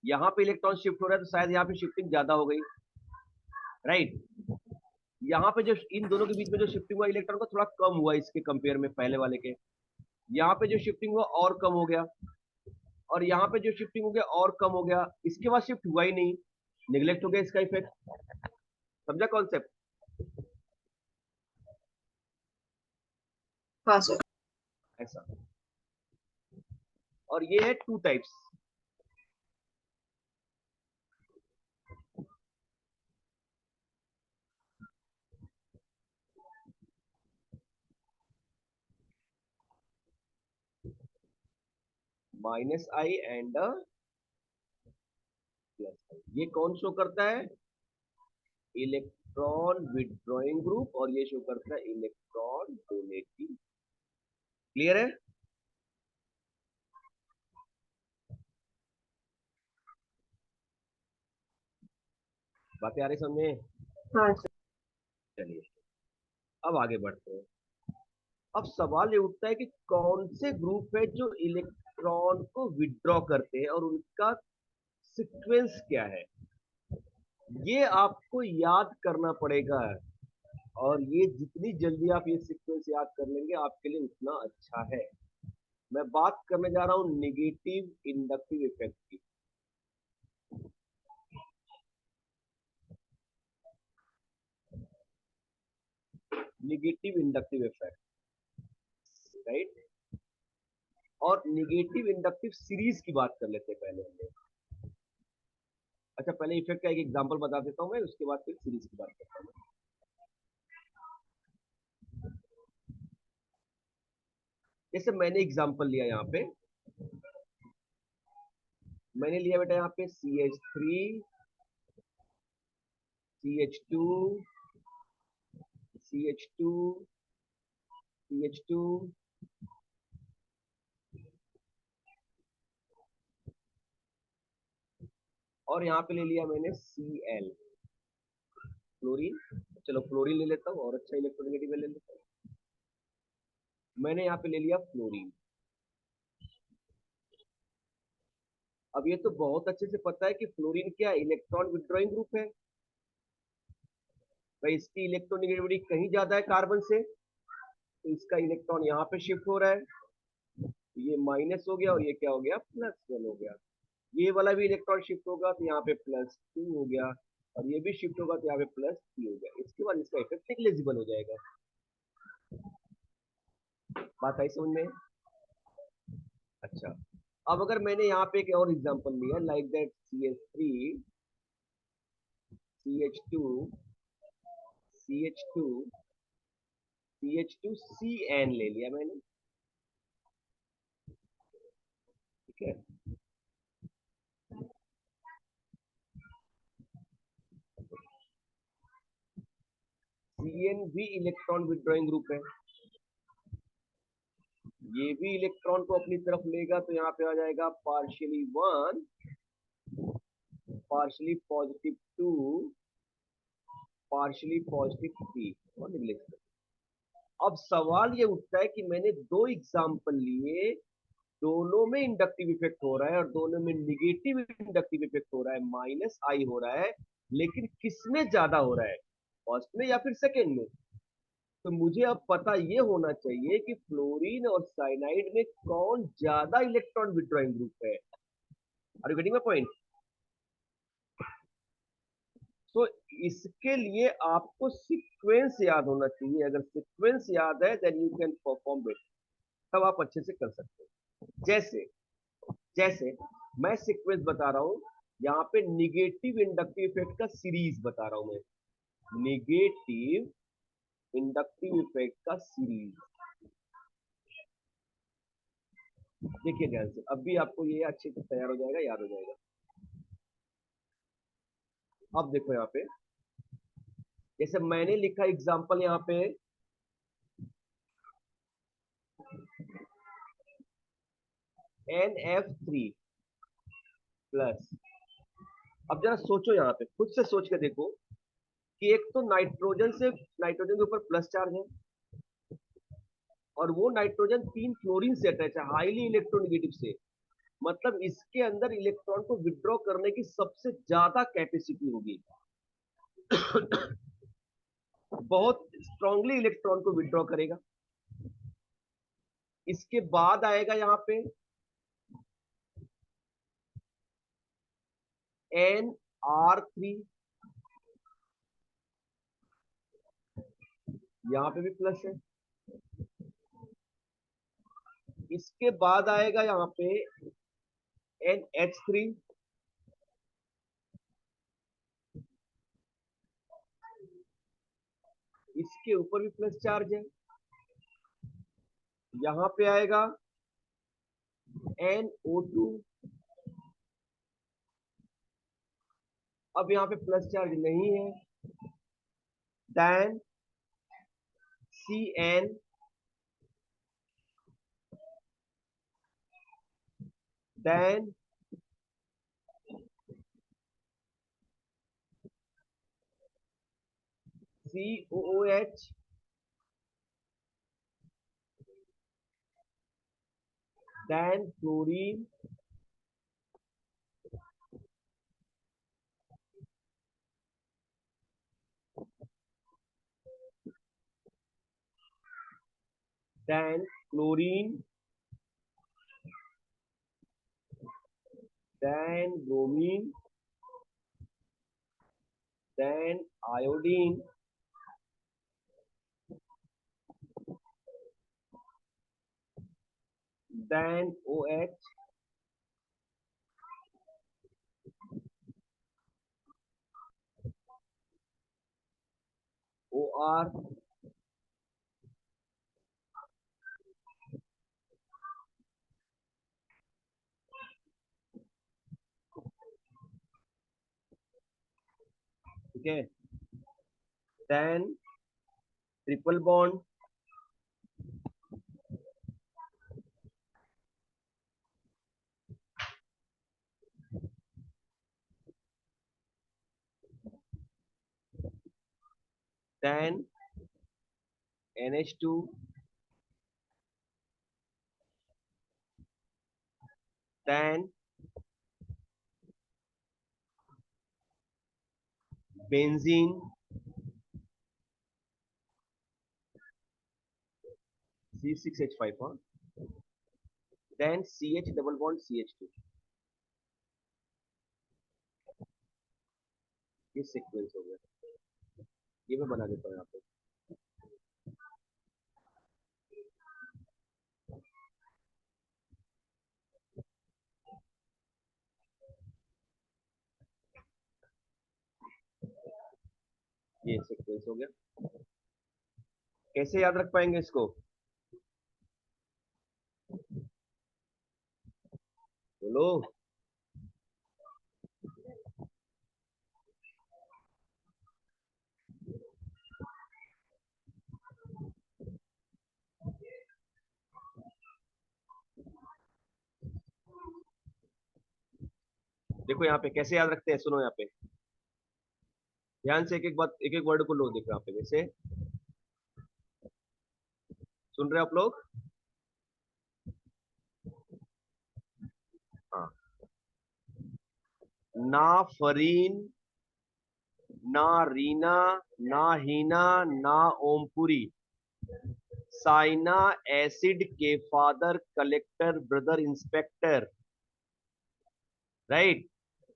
यहाँ पे इलेक्ट्रॉन शिफ्ट हो रहा है, तो शायद यहाँ पे शिफ्टिंग ज्यादा हो गई, राइट। यहाँ पे जो इन दोनों के बीच में जो शिफ्टिंग हुआ इलेक्ट्रॉन का, थोड़ा कम हुआ इसके कंपेयर में पहले वाले के। यहाँ पे जो शिफ्टिंग हुआ और कम हो गया, और यहाँ पे जो शिफ्टिंग हो गया और कम हो गया, इसके बाद शिफ्ट हुआ ही नहीं, निगलेक्ट हो गया इसका इफेक्ट। समझा कॉन्सेप्ट? हाँ सर। ऐसा। और ये है 2 टाइप्स। -I and +I। ये कौन शो करता है? इलेक्ट्रॉन विथड्रॉइंग ग्रुप, और ये शो करता है इलेक्ट्रॉन डोनेटिंग। क्लियर है? बातें आ रही समझ में? हाँ सर। चलिए अब आगे बढ़ते हैं। अब सवाल ये उठता है कि कौन से ग्रुप है जो इलेक्ट्रॉन को विथड्रॉ करते हैं और उनका सीक्वेंस क्या है, ये आपको याद करना पड़ेगा। और ये जितनी जल्दी आप ये सीक्वेंस याद कर लेंगे आपके लिए उतना अच्छा है। मैं बात करने जा रहा हूं नेगेटिव इंडक्टिव इफेक्ट की। Negative inductive effect, right. और नेगेटिव इंडक्टिव सीरीज की बात कर लेते हैं पहले हम लोग। अच्छा, पहले इफेक्ट का एक एग्जांपल बता देता हूं मैं, उसके बाद फिर सीरीज की बात करता हूं। जैसे मैंने एग्जांपल लिया यहाँ पे, मैंने लिया बेटा यहाँ पे CH3 CH2 CH2 CH2 और यहाँ पे ले लिया मैंने Cl फ्लोरीन। चलो फ्लोरीन ले लेता हूँ और अच्छा इलेक्ट्रोनेगेटिव ले लेता हूँ। मैंने यहाँ पे ले लिया फ्लोरीन। अब ये तो बहुत अच्छे से पता है कि फ्लोरीन क्या इलेक्ट्रॉन विथड्रॉइंग ग्रुप है भाई, इसकी इलेक्ट्रोनेगेटिविटी कहीं ज्यादा है कार्बन से, तो इसका इलेक्ट्रॉन यहाँ पे शिफ्ट हो रहा है, ये माइनस हो गया और ये क्या हो गया, +1 हो गया। ये वाला भी इलेक्ट्रॉन शिफ्ट होगा तो यहाँ पे +2 हो गया, और ये भी शिफ्ट होगा तो यहाँ पे +3 हो गया। इसके बाद इसका इफेक्ट नेग्लिजिबल हो जाएगा। बात आई समझ में? अच्छा, अब अगर मैंने यहाँ पे एक और एग्जांपल लिया, like that CH2 CH2 CH2CN ले लिया मैंने, ठीक है। CN भी इलेक्ट्रॉन विड्रॉइंग ग्रुप है, ये भी इलेक्ट्रॉन को अपनी तरफ लेगा, तो यहाँ पे आ जाएगा partially 1 partially positive 2 partially positive 3 और निगलेक्ट। अब सवाल ये उठता है कि मैंने दो एग्जाम्पल लिए, दोनों में इंडक्टिव इफेक्ट हो रहा है और दोनों में निगेटिव इंडक्टिव इफेक्ट हो रहा है, -I हो रहा है, लेकिन किसमें ज्यादा हो रहा है, फर्स्ट में या फिर सेकेंड में? तो मुझे अब पता ये होना चाहिए कि फ्लोरीन और साइनाइड में कौन ज्यादा इलेक्ट्रॉन विड्रॉइंग ग्रुप है। Are you getting my point? तो इसके लिए आपको सीक्वेंस याद होना चाहिए, अगर सीक्वेंस याद है then you can perform better, तब आप अच्छे से कर सकते हो। जैसे जैसे मैं सीक्वेंस बता रहा हूं, यहाँ पे निगेटिव इंडक्टिव इफेक्ट का सीरीज बता रहा हूं मैं, निगेटिव इंडक्टिव इफेक्ट का सीरीज। देखिए ध्यान से, अब भी आपको ये अच्छे से तैयार हो जाएगा, याद हो जाएगा। अब देखो यहाँ पे, जैसे मैंने लिखा एग्जांपल यहाँ पे NF3 प्लस। अब जरा सोचो, यहाँ पे खुद से सोच के देखो कि एक तो नाइट्रोजन के ऊपर प्लस चार्ज है, और वो नाइट्रोजन 3 फ्लोरीन से अटैच है, हाईली इलेक्ट्रोनेगेटिव से, मतलब इसके अंदर इलेक्ट्रॉन को विड्रॉ करने की सबसे ज्यादा कैपेसिटी होगी, बहुत स्ट्रांगली इलेक्ट्रॉन को विड्रॉ करेगा। इसके बाद आएगा यहाँ पे NR3, यहाँ पे भी प्लस है। इसके बाद आएगा यहाँ पे NH3, इसके ऊपर भी प्लस चार्ज है। यहाँ पे आएगा NO2, अब यहाँ पे प्लस चार्ज नहीं है। Then CN, then COOH, then fluorine, then chlorine, then bromine, then iodine, then OH, OR, ठीक है। Then triple bond, then NH2, then benzene, C6H5, हाँ, then CH double bond CH2। ये sequence हो गया, ये मैं बना देता हूँ यहाँ पे। ये सीक्वेंस हो गया। कैसे याद रख पाएंगे इसको? बोलो। देखो यहाँ पे कैसे याद रखते हैं, सुनो यहाँ पे ध्यान से, एक एक बात, एक एक वर्ड को लो। देखो यहाँ पे कैसे, सुन रहे हो आप लोग? हाँ। ना फरीन, ना रीना, ना हीना, ना ओमपुरी, साइना एसिड के father collector brother inspector, right.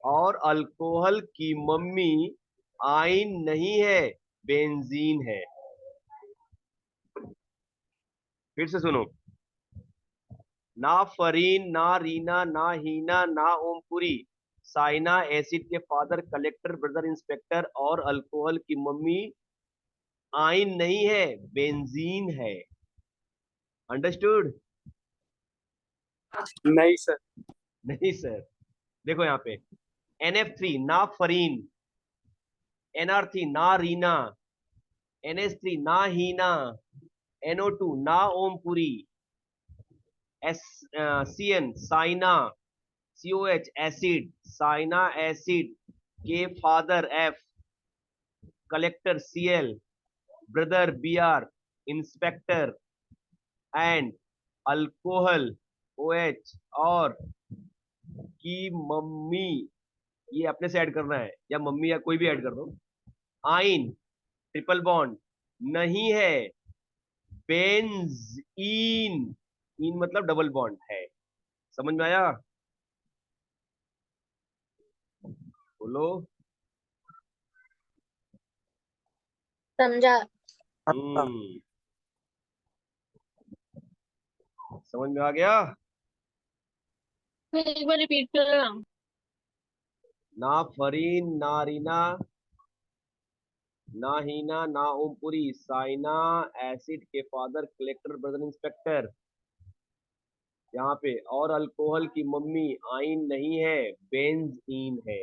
और अल्कोहल की मम्मी आइन नहीं है, बेंजीन है। फिर से सुनो, ना फरीन, ना रीना, ना हीना, ना ओमपुरी, साइना एसिड के फादर कलेक्टर ब्रदर इंस्पेक्टर, और अल्कोहल की मम्मी आइन नहीं है, बेंजीन है। अंडरस्टूड? नहीं सर। नहीं सर। देखो यहाँ पे NF3 ना फरीन, NR3 ना रीना, NH3 ना हीना, NO2 ना Om Puri, CN Saina, COH acid, Saina acid के father F, collector Cl, brother Br, inspector, and alcohol OH, और की मम्मी, ये अपने से ऐड करना है या मम्मी या कोई भी ऐड कर दो, आइन ट्रिपल बॉन्ड नहीं है, बेंजीन, इन मतलब डबल बॉन्ड है। समझ में आया? बोलो। समझा। हम्म, समझ में आ गया? एक बार रिपीट करना। ना फरीन, ना रीना, ना हीना, ना ओमपुरी, साइना एसिड के फादर कलेक्टर ब्रदर इंस्पेक्टर, यहाँ पे, और अल्कोहल की मम्मी आइन नहीं है, बेंजीन है।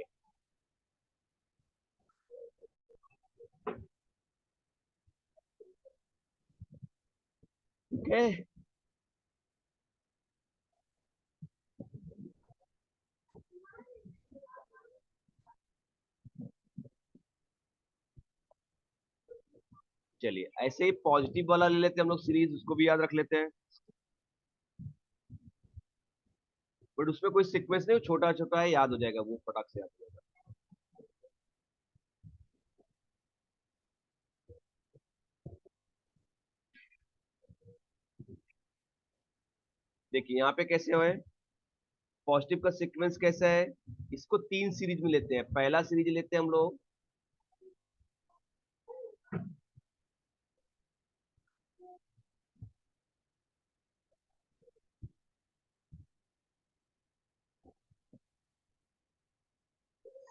ठीक है। चलिए ऐसे ही पॉजिटिव वाला ले लेते हैं हम लोग सीरीज, उसको भी याद रख लेते हैं। बट उसमें कोई सीक्वेंस नहीं, छोटा छोटा है, याद हो जाएगा वो, फटाक से याद हो जाएगा। देखिए यहाँ पे कैसे है, पॉजिटिव का सीक्वेंस कैसा है, इसको तीन सीरीज में लेते हैं। पहला सीरीज लेते हैं हम लोग,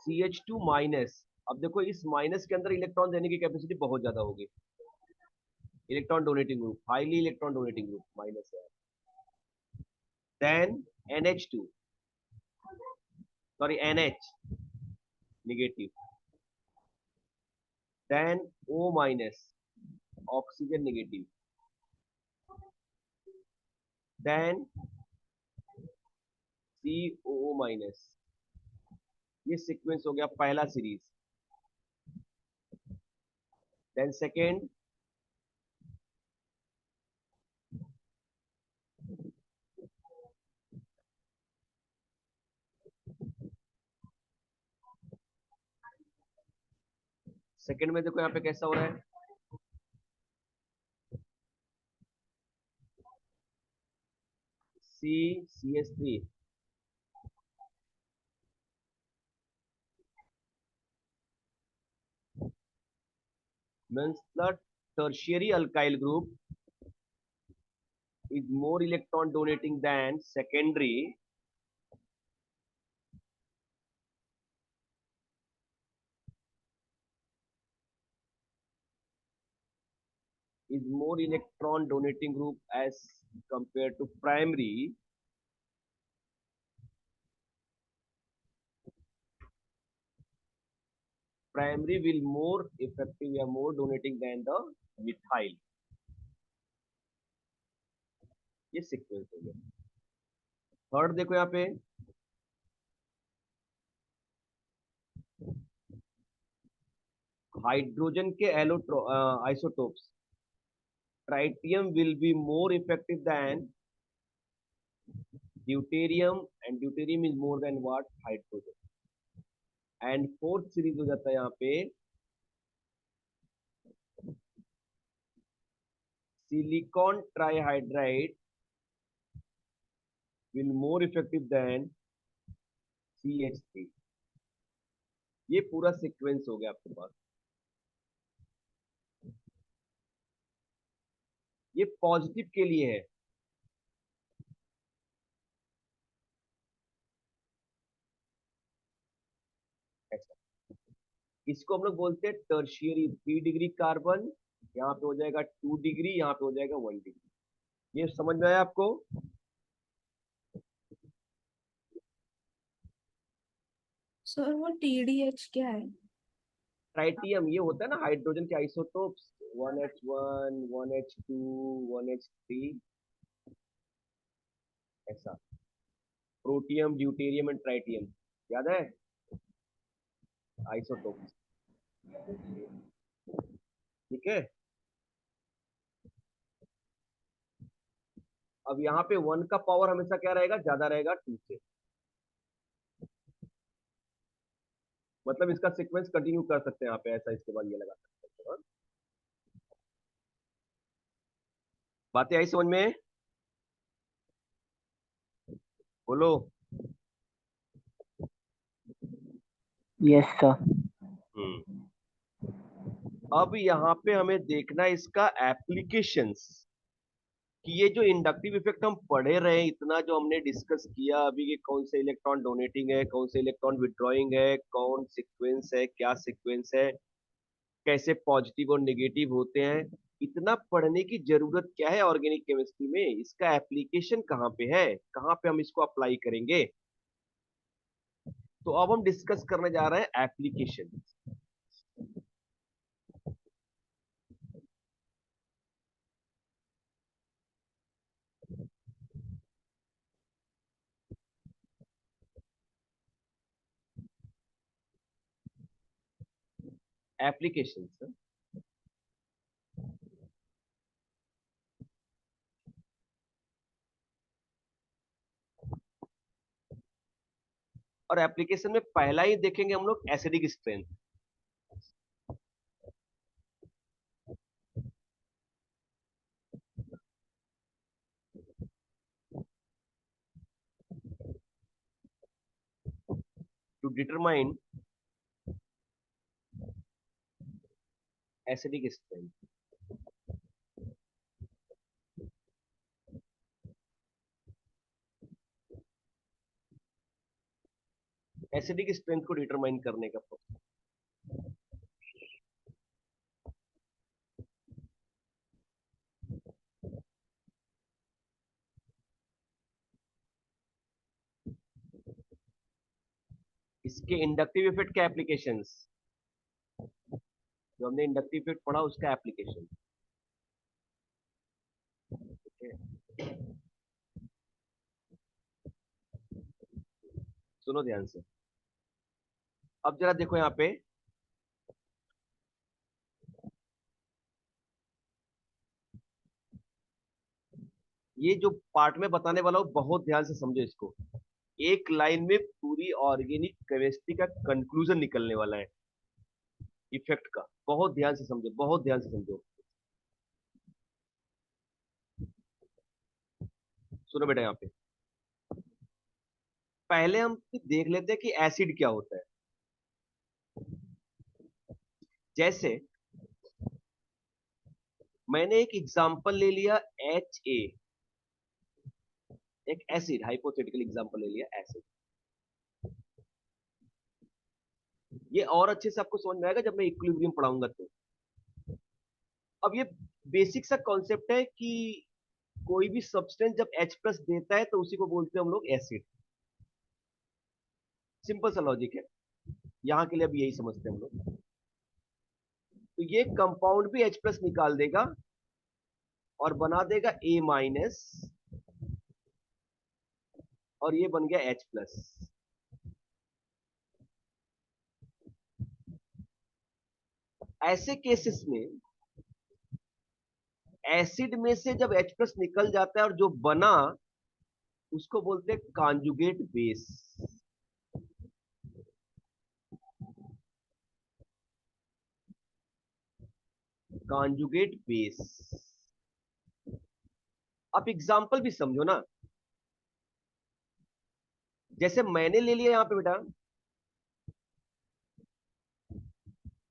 CH2 माइनस। अब देखो इस माइनस के अंदर इलेक्ट्रॉन देने की कैपेसिटी बहुत ज्यादा होगी, electron donating group, highly electron donating group minus है। Then NH2, sorry NH negative, then O minus, oxygen negative, then COO minus. ये सीक्वेंस हो गया पहला सीरीज। देन सेकेंड, सेकेंड में देखो यहाँ पे कैसा हो रहा है, CH3, means the tertiary alkyl group is more electron donating than secondary, is more electron donating group as compared to primary. Primary will more effective या more donating than the methyl. ये सीक्वेंस हो गया। Third देखो यहाँ पे hydrogen के isotopes tritium will be more effective than deuterium and deuterium is more than what hydrogen and fourth series हो जाता है यहाँ पे silicon ट्राइहाइड्राइड will more effective than CH3। ये पूरा सीक्वेंस हो गया आपके पास। ये पॉजिटिव के लिए है। ऐसा इसको हम लोग बोलते हैं टर्शियरी 3 डिग्री कार्बन, यहाँ पे हो जाएगा 2 डिग्री, यहाँ पे हो जाएगा 1 डिग्री। ये समझ में आया आपको? सर वो TDH क्या है? ट्राइटियम ये होता है ना हाइड्रोजन के आइसोटोप्स 1H1 1H2 1H3 ऐसा। प्रोटियम ड्यूटेरियम एंड ट्राइटियम याद है आइसोटोप्स। ठीक है, अब यहाँ पे 1 का पावर हमेशा क्या रहेगा, ज्यादा रहेगा 2 से। मतलब इसका सीक्वेंस कंटिन्यू कर सकते हैं यहाँ पे ऐसा, इसके बाद ये लगा सकते हैं। बातें आई समझ में? बोलो। Yes sir. अब यहाँ पे हमें देखना है इसका एप्लीकेशंस, कि ये जो इंडक्टिव इफेक्ट हम पढ़े रहे हैं, इतना जो हमने डिस्कस किया अभी कि कौन से इलेक्ट्रॉन डोनेटिंग है, कौन से इलेक्ट्रॉन विड्रॉइंग है, कौन सीक्वेंस है, क्या सीक्वेंस है, कैसे पॉजिटिव और नेगेटिव होते हैं, इतना पढ़ने की जरूरत क्या है ऑर्गेनिक केमिस्ट्री में? इसका एप्लीकेशन कहाँ पे है, कहाँ पे हम इसको अप्लाई करेंगे? तो अब हम डिस्कस करने जा रहे हैं एप्लीकेशन। एप्लीकेशन और एप्लीकेशन में पहला ही देखेंगे हम लोग acidic strength. To determine acidic strength, acidic strength को डिटरमाइन करने का प्रोसेस। इसके इंडक्टिव इफेक्ट के एप्लीकेशंस, जो हमने इंडक्टिव इफेक्ट पढ़ा उसका एप्लीकेशन। सुनो ध्यान से, अब जरा देखो यहाँ पे ये जो पार्ट में बताने वाला हूँ बहुत ध्यान से समझो इसको। एक लाइन में पूरी ऑर्गेनिक केमिस्ट्री का कंक्लूजन निकलने वाला है इफेक्ट का। बहुत ध्यान से समझो, बहुत ध्यान से समझो। सुनो बेटा, यहाँ पे पहले हम देख लेते हैं कि एसिड क्या होता है। जैसे मैंने एक एग्जांपल ले लिया HA, एक एसिड, हाइपोथेटिकल एग्जांपल ले लिया एसिड। ये और अच्छे से आपको समझ में आएगा जब मैं इक्विलिब्रियम पढ़ाऊंगा तो। अब ये बेसिक सा कॉन्सेप्ट है कि कोई भी सब्सटेंस जब H प्लस देता है तो उसी को बोलते हैं हम लोग एसिड। सिंपल सा लॉजिक है, यहां के लिए अब यही समझते हैं हम लोग। तो ये कंपाउंड भी H प्लस निकाल देगा और बना देगा A माइनस, और ये बन गया H प्लस। ऐसे केसेस में एसिड में से जब H प्लस निकल जाता है और जो बना उसको बोलते हैं कॉन्जुगेट बेस। Conjugate base. आप एग्जाम्पल भी समझो ना, जैसे मैंने ले लिया यहां पे बेटा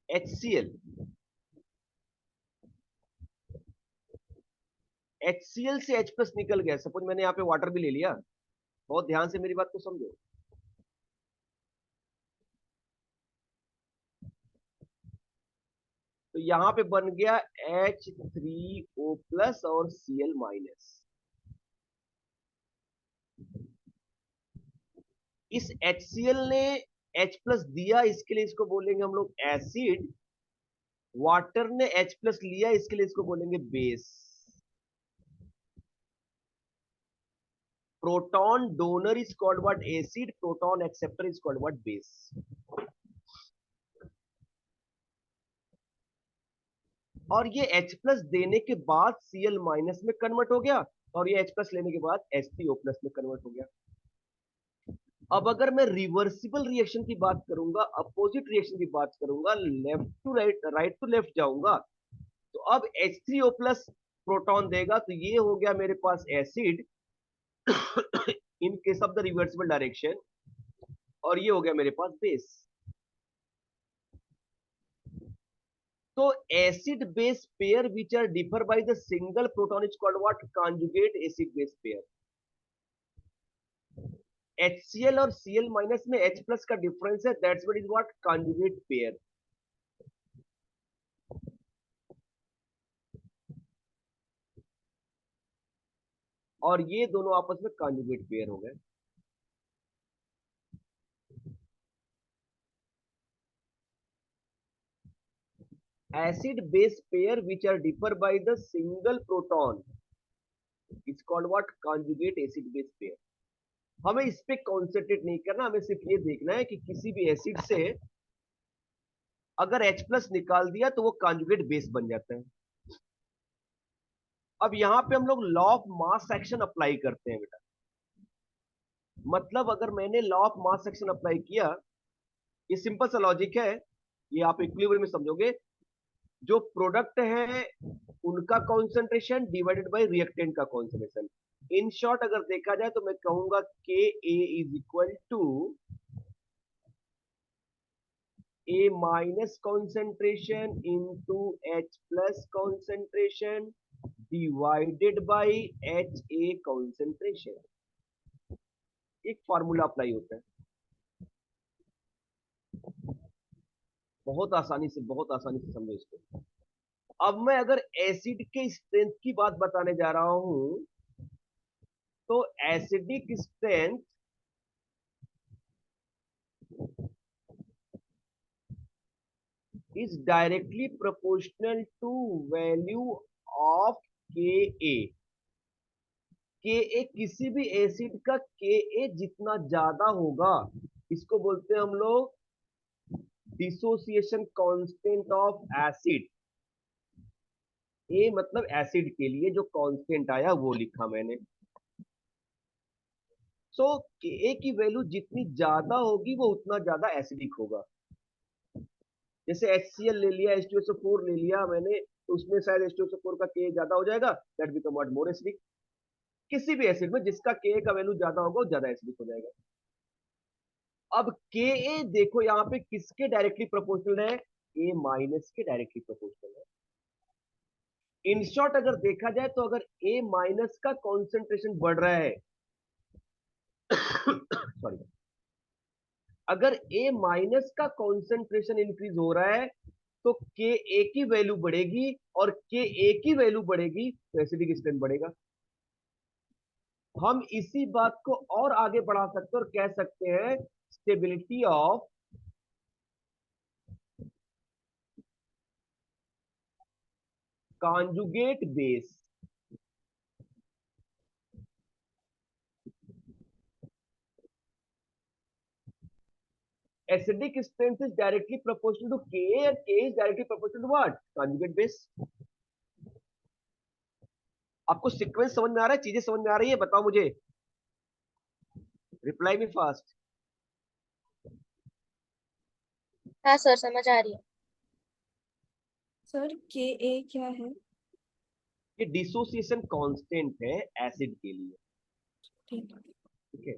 HCl। HCl से H प्लस निकल गया, सपोज मैंने यहाँ पे वाटर भी ले लिया। बहुत ध्यान से मेरी बात को समझो। तो यहां पे बन गया H3O प्लस और Cl माइनस। इस HCl ने H प्लस दिया, इसके लिए इसको बोलेंगे हम लोग एसिड। वाटर ने H प्लस लिया, इसके लिए इसको बोलेंगे base. Proton donor is called what? Acid. Proton acceptor is called what? Base. और ये H प्लस देने के बाद Cl माइनस में कन्वर्ट हो गया, और ये H प्लस लेने के बाद H3O प्लस में कन्वर्ट हो गया। अब अगर मैं रिवर्सिबल रिएक्शन की बात करूंगा, अपोजिट रिएक्शन की बात करूंगा, left to right, right to left जाऊंगा, तो अब H3O प्लस प्रोटॉन देगा, तो ये हो गया मेरे पास acid in case of the reversible direction, और ये हो गया मेरे पास बेस। तो acid base pair which are differ by the single proton is called what? Conjugate acid base pair. HCl और Cl माइनस में H प्लस का डिफरेंस है, that's what is what? Conjugate pair. और ये दोनों आपस में कॉन्जुगेट पेयर हो गए। Acid base pair which are differ by the single proton is called what? Conjugate acid base pair। हमें इस पे कॉन्सेंट्रेट नहीं करना, हमें सिर्फ ये देखना है कि किसी भी एसिड से अगर H प्लस निकाल दिया तो वो कॉन्जुगेट बेस बन जाता है। अब यहां पे हम लोग law of mass action apply करते हैं बेटा। मतलब अगर मैंने law of mass action apply किया, ये सिंपल सा लॉजिक है, ये आप इक्विलिब्रियम में समझोगे। जो प्रोडक्ट है उनका कॉन्सेंट्रेशन डिवाइडेड बाय रिएक्टेंट का कॉन्सेंट्रेशन। इन शॉर्ट अगर देखा जाए तो मैं कहूंगा Ka is equal to A minus concentration into H plus concentration divided by Ha concentration. एक फॉर्मूला अप्लाई होता है, बहुत आसानी से समझो इसको। अब मैं अगर एसिड के स्ट्रेंथ की बात बताने जा रहा हूं, तो acidic strength is directly proportional to value of Ka। Ka किसी भी एसिड का Ka जितना ज्यादा होगा, इसको बोलते हैं हम लोग डिसोसिएशन कांस्टेंट ऑफ एसिड। ए मतलब एसिड के लिए जो कांस्टेंट आया वो लिखा मैंने। सो Ka की वैल्यू जितनी ज्यादा होगी वो उतना ज्यादा एसिडिक होगा। जैसे HCl ले लिया, H2SO4 ले लिया मैंने, तो उसमें शायद H2SO4 का Ka ज्यादा हो जाएगा, that become what? More acidic. किसी भी एसिड में जिसका Ka का वैल्यू ज्यादा होगा वो ज्यादा एसिडिक हो जाएगा। अब Ka देखो यहाँ पे किसके डायरेक्टली प्रोपोर्शनल है? A माइनस के डायरेक्टली प्रोपोर्शनल है। इन शॉर्ट अगर देखा जाए तो अगर A माइनस का कॉन्सेंट्रेशन बढ़ रहा है सॉरी, अगर A माइनस का कॉन्सेंट्रेशन इंक्रीज हो रहा है, तो के ए की वैल्यू बढ़ेगी, और के ए की वैल्यू बढ़ेगी तो एसिडिक स्ट्रेंथ बढ़ेगा। हम इसी बात को और आगे बढ़ा सकते हैं और कह सकते हैं stability of conjugate base। Acidic strength is directly proportional to Ka, and Ka is directly proportional to what? Conjugate base। आपको सीक्वेंस समझ में आ रहा है, चीजें समझ में आ रही है, बताओ मुझे, रिप्लाई मी फास्ट। हाँ सर, समझ आ रही है। सर के ए क्या है? ये डिसोसिएशन कांस्टेंट है एसिड के लिए, ठीक है। ठीक है।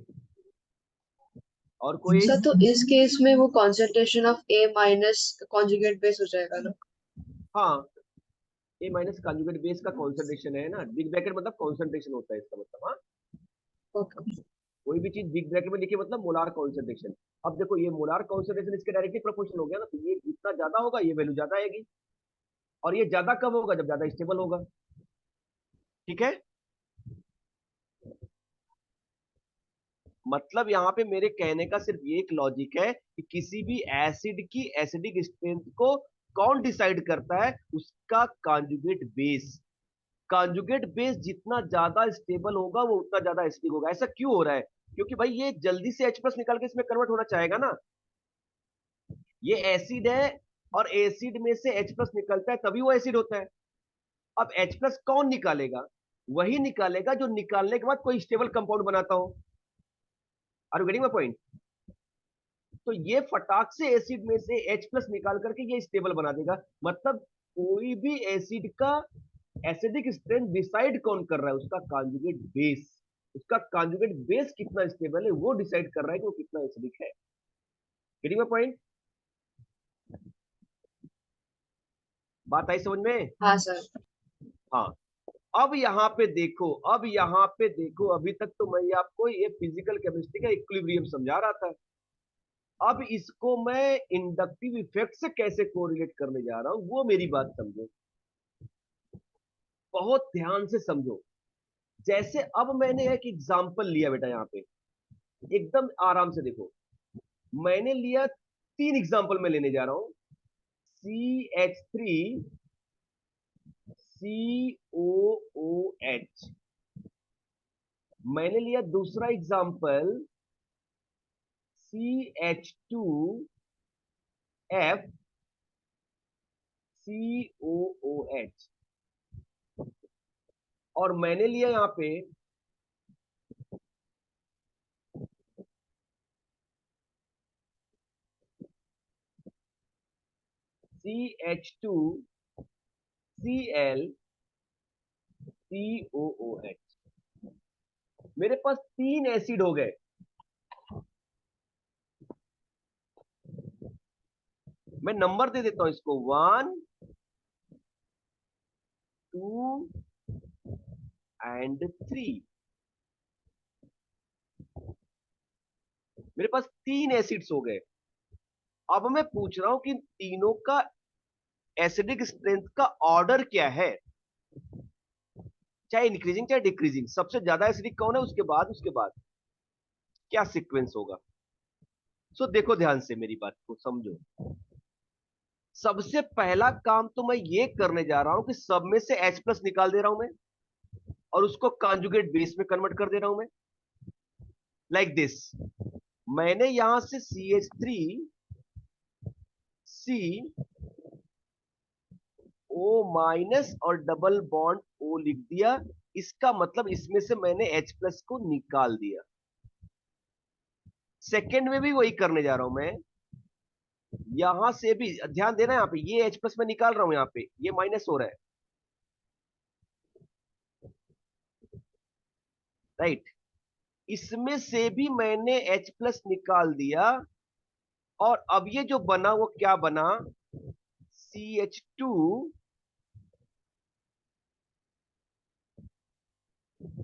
और कोई? सर तो इस केस में वो concentration of A minus conjugate base हो जाएगा ना? हाँ, ए माइनस कॉन्जुगेट बेस का कॉन्सेंट्रेशन है ना, बिग ब्रैकेट मतलब कॉन्सेंट्रेशन होता है इसका मतलब। हाँ, ओके। कोई भी चीज बिग ब्रैकेट में लिखिए मतलब मोलार कॉन्सेंट्रेशन। अब देखो ये मोलार कॉन्सेंट्रेशन इसके डायरेक्टली प्रोपोर्शनल हो गया ना, तो ये जितना ज्यादा होगा ये वैल्यू ज्यादा आएगी, और ये ज्यादा कब होगा? जब ज्यादा स्टेबल होगा, ठीक है। मतलब यहाँ पे मेरे कहने का सिर्फ ये एक लॉजिक है कि किसी भी एसिड की एसिडिक स्ट्रेंथ को कौन डिसाइड करता है? उसका कॉन्जुगेट बेस। कॉन्जुगेट बेस जितना ज्यादा स्टेबल होगा वो उतना ज्यादा एसिडिक होगा। ऐसा क्यों हो रहा है? क्योंकि भाई ये जल्दी से H+ निकाल के इसमें कन्वर्ट होना चाहेगा ना। ये एसिड है और एसिड में से H+ निकलता है तभी वो एसिड होता है। अब H+ कौन निकालेगा? वही निकालेगा जो निकालने के बाद कोई स्टेबल कंपाउंड बनाता हो। Are you getting my point? तो ये फटाक से एसिड में से H+ निकाल करके ये स्टेबल बना देगा। मतलब कोई भी एसिड का एसिडिक स्ट्रेंथ डिसाइड कौन कर रहा है? उसका कॉन्जुगेट बेस। उसका कॉन्जुगेट बेस कितना स्टेबल है वो डिसाइड कर रहा है कि वो कितना एसिडिक है। Getting my point? बात आई समझ में? हाँ सर। हाँ। अब यहाँ पे देखो, अब यहाँ पे देखो, अभी तक तो मैं आपको ये फिजिकल केमिस्ट्री का इक्विलिब्रियम समझा रहा था। अब इसको मैं इंडक्टिव इफेक्ट से कैसे कोरिलेट करने जा रहा हूं, वो मेरी बात समझो, बहुत ध्यान से समझो। जैसे अब मैंने एक एग्जांपल लिया बेटा, यहाँ पे एकदम आराम से देखो। मैंने लिया 3 एग्जांपल मैं लेने जा रहा हूं। CH3 COOH। मैंने लिया दूसरा एग्जांपल CH2 F COOH। और मैंने लिया यहां पे CH2 Cl COOH। मेरे पास 3 एसिड हो गए। मैं नंबर दे देता हूं इसको, 1 2 एंड 3। मेरे पास 3 एसिड्स हो गए। अब मैं पूछ रहा हूं कि तीनों का एसिडिक स्ट्रेंथ का ऑर्डर क्या है, चाहे इंक्रीजिंग चाहे डिक्रीजिंग। सबसे ज्यादा एसिडिक कौन है, उसके बाद क्या सीक्वेंस होगा। सो देखो ध्यान से मेरी बात को समझो। सबसे पहला काम तो मैं ये करने जा रहा हूं कि सब में से H+ निकाल दे रहा हूं मैं, और उसको कॉन्जुगेट बेस में कन्वर्ट कर दे रहा हूं मैं, लाइक दिस। मैंने यहां से CH3 CO- और डबल बॉन्ड O लिख दिया। इसका मतलब इसमें से मैंने H+ को निकाल दिया। सेकेंड में भी वही करने जा रहा हूं मैं। यहां से भी ध्यान देना, यहां पे ये H+ में निकाल रहा हूं, यहां पे ये माइनस हो रहा है, राइट। इसमें से भी मैंने H+ निकाल दिया, और अब ये जो बना वो क्या बना? CH2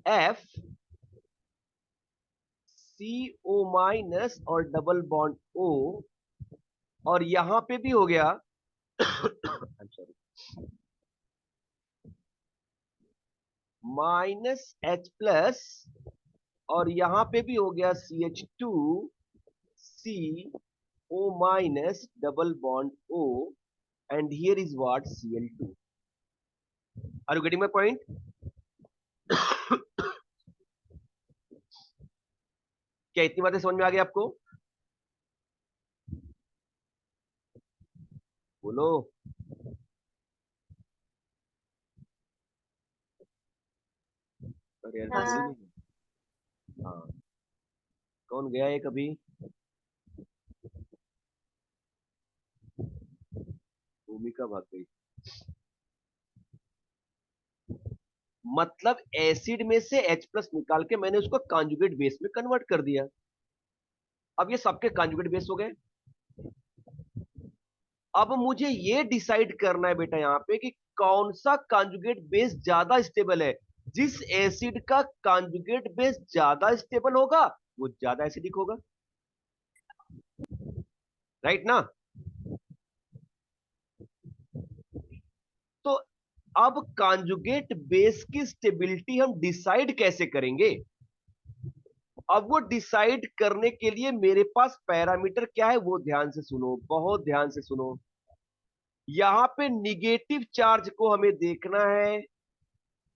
F CO- और डबल बॉन्ड O। और यहां पे भी हो गया I'm sorry, -H+, और यहां पे भी हो गया CH2 CO- double bond O, and here is what, Cl2. Are you getting my point? क्या इतनी बातें समझ में आ गई आपको? बोलो। अरे यार बोल ही हाँ नहीं। हाँ, कौन गया है कभी? भूमिका भाग गई। मतलब एसिड में से H+ निकाल के मैंने उसको कॉन्जुगेट बेस में कन्वर्ट कर दिया। अब ये सबके कॉन्जुगेट बेस हो गए। अब मुझे ये डिसाइड करना है बेटा यहाँ पे कि कौन सा कॉन्जुगेट बेस ज्यादा स्टेबल है। जिस एसिड का कॉन्जुगेट बेस ज्यादा स्टेबल होगा वो ज्यादा एसिडिक होगा, राइट ना? तो अब कॉन्जुगेट बेस की स्टेबिलिटी हम डिसाइड कैसे करेंगे? अब वो डिसाइड करने के लिए मेरे पास पैरामीटर क्या है वो ध्यान से सुनो, बहुत ध्यान से सुनो। यहां पे निगेटिव चार्ज को हमें देखना है।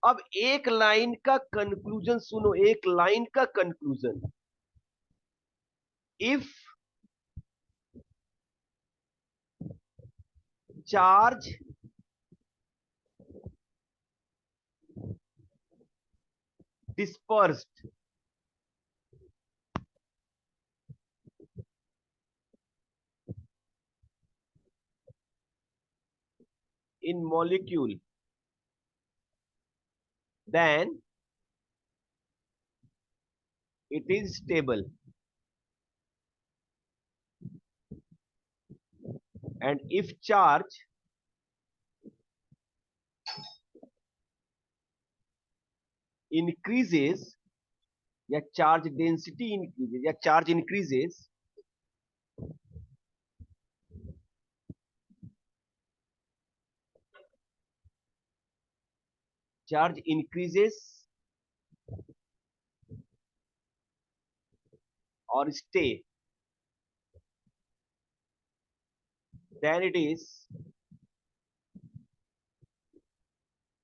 अब एक लाइन का कंक्लूजन सुनो, एक लाइन का conclusion. If charge dispersed in molecule, then it is stable, and if charge increases या चार्ज डेंसिटी इंक्रीजेस या चार्ज इंक्रीजेस, चार्ज इंक्रीजेस और stay, then it is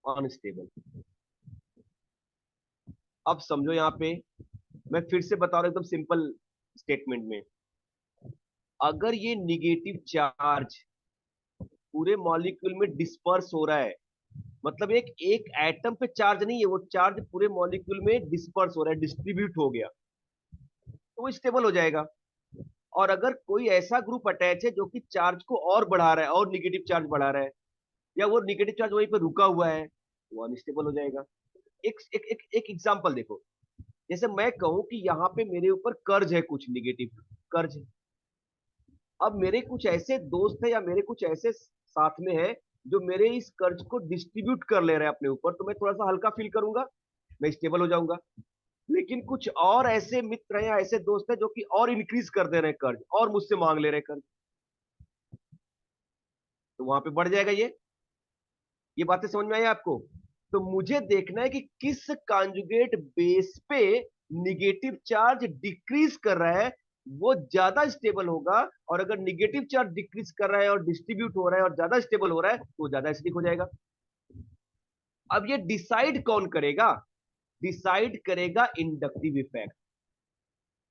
unstable। अब समझो यहां पे मैं फिर से बता रहा हूं एकदम सिंपल स्टेटमेंट में। अगर ये निगेटिव चार्ज पूरे मॉलिक्यूल में डिस्पर्स हो रहा है, मतलब एक एक एटम पे चार्ज नहीं है, वो चार्ज पूरे मॉलिक्यूल में डिस्पर्स हो रहा है, डिस्ट्रीब्यूट हो गया, तो वो स्टेबल हो जाएगा। और अगर कोई ऐसा ग्रुप अटैच है जो कि चार्ज को और बढ़ा रहा है और निगेटिव चार्ज बढ़ा रहा है, या वो निगेटिव चार्ज वहीं पे रुका हुआ है, वो अनस्टेबल हो जाएगा। एक एग्जांपल देखो। जैसे मैं कहूं कि यहाँ पे मेरे ऊपर कर्ज है, कुछ निगेटिव कर्ज। अब मेरे कुछ ऐसे दोस्त है या मेरे कुछ ऐसे साथ में है जो मेरे इस कर्ज को डिस्ट्रीब्यूट कर ले रहे हैं अपने ऊपर, तो मैं थोड़ा सा हल्का फील करूंगा, मैं स्टेबल हो जाऊंगा। लेकिन कुछ और ऐसे मित्र हैं या ऐसे दोस्त हैं जो कि और इंक्रीज कर दे रहे हैं कर्ज, और मुझसे मांग ले रहे हैं कर्ज, तो वहां पे बढ़ जाएगा ये बातें समझ में आई आपको? तो मुझे देखना है कि किस कॉन्जुगेट बेस पे निगेटिव चार्ज डिक्रीज कर रहा है वो ज्यादा स्टेबल होगा, और अगर निगेटिव चार्ज डिक्रीज कर रहा है और डिस्ट्रीब्यूट हो रहा है और ज्यादा स्टेबल हो रहा है तो ज्यादा एसिडिक हो जाएगा। अब ये डिसाइड कौन करेगा? डिसाइड करेगा इंडक्टिव इफेक्ट।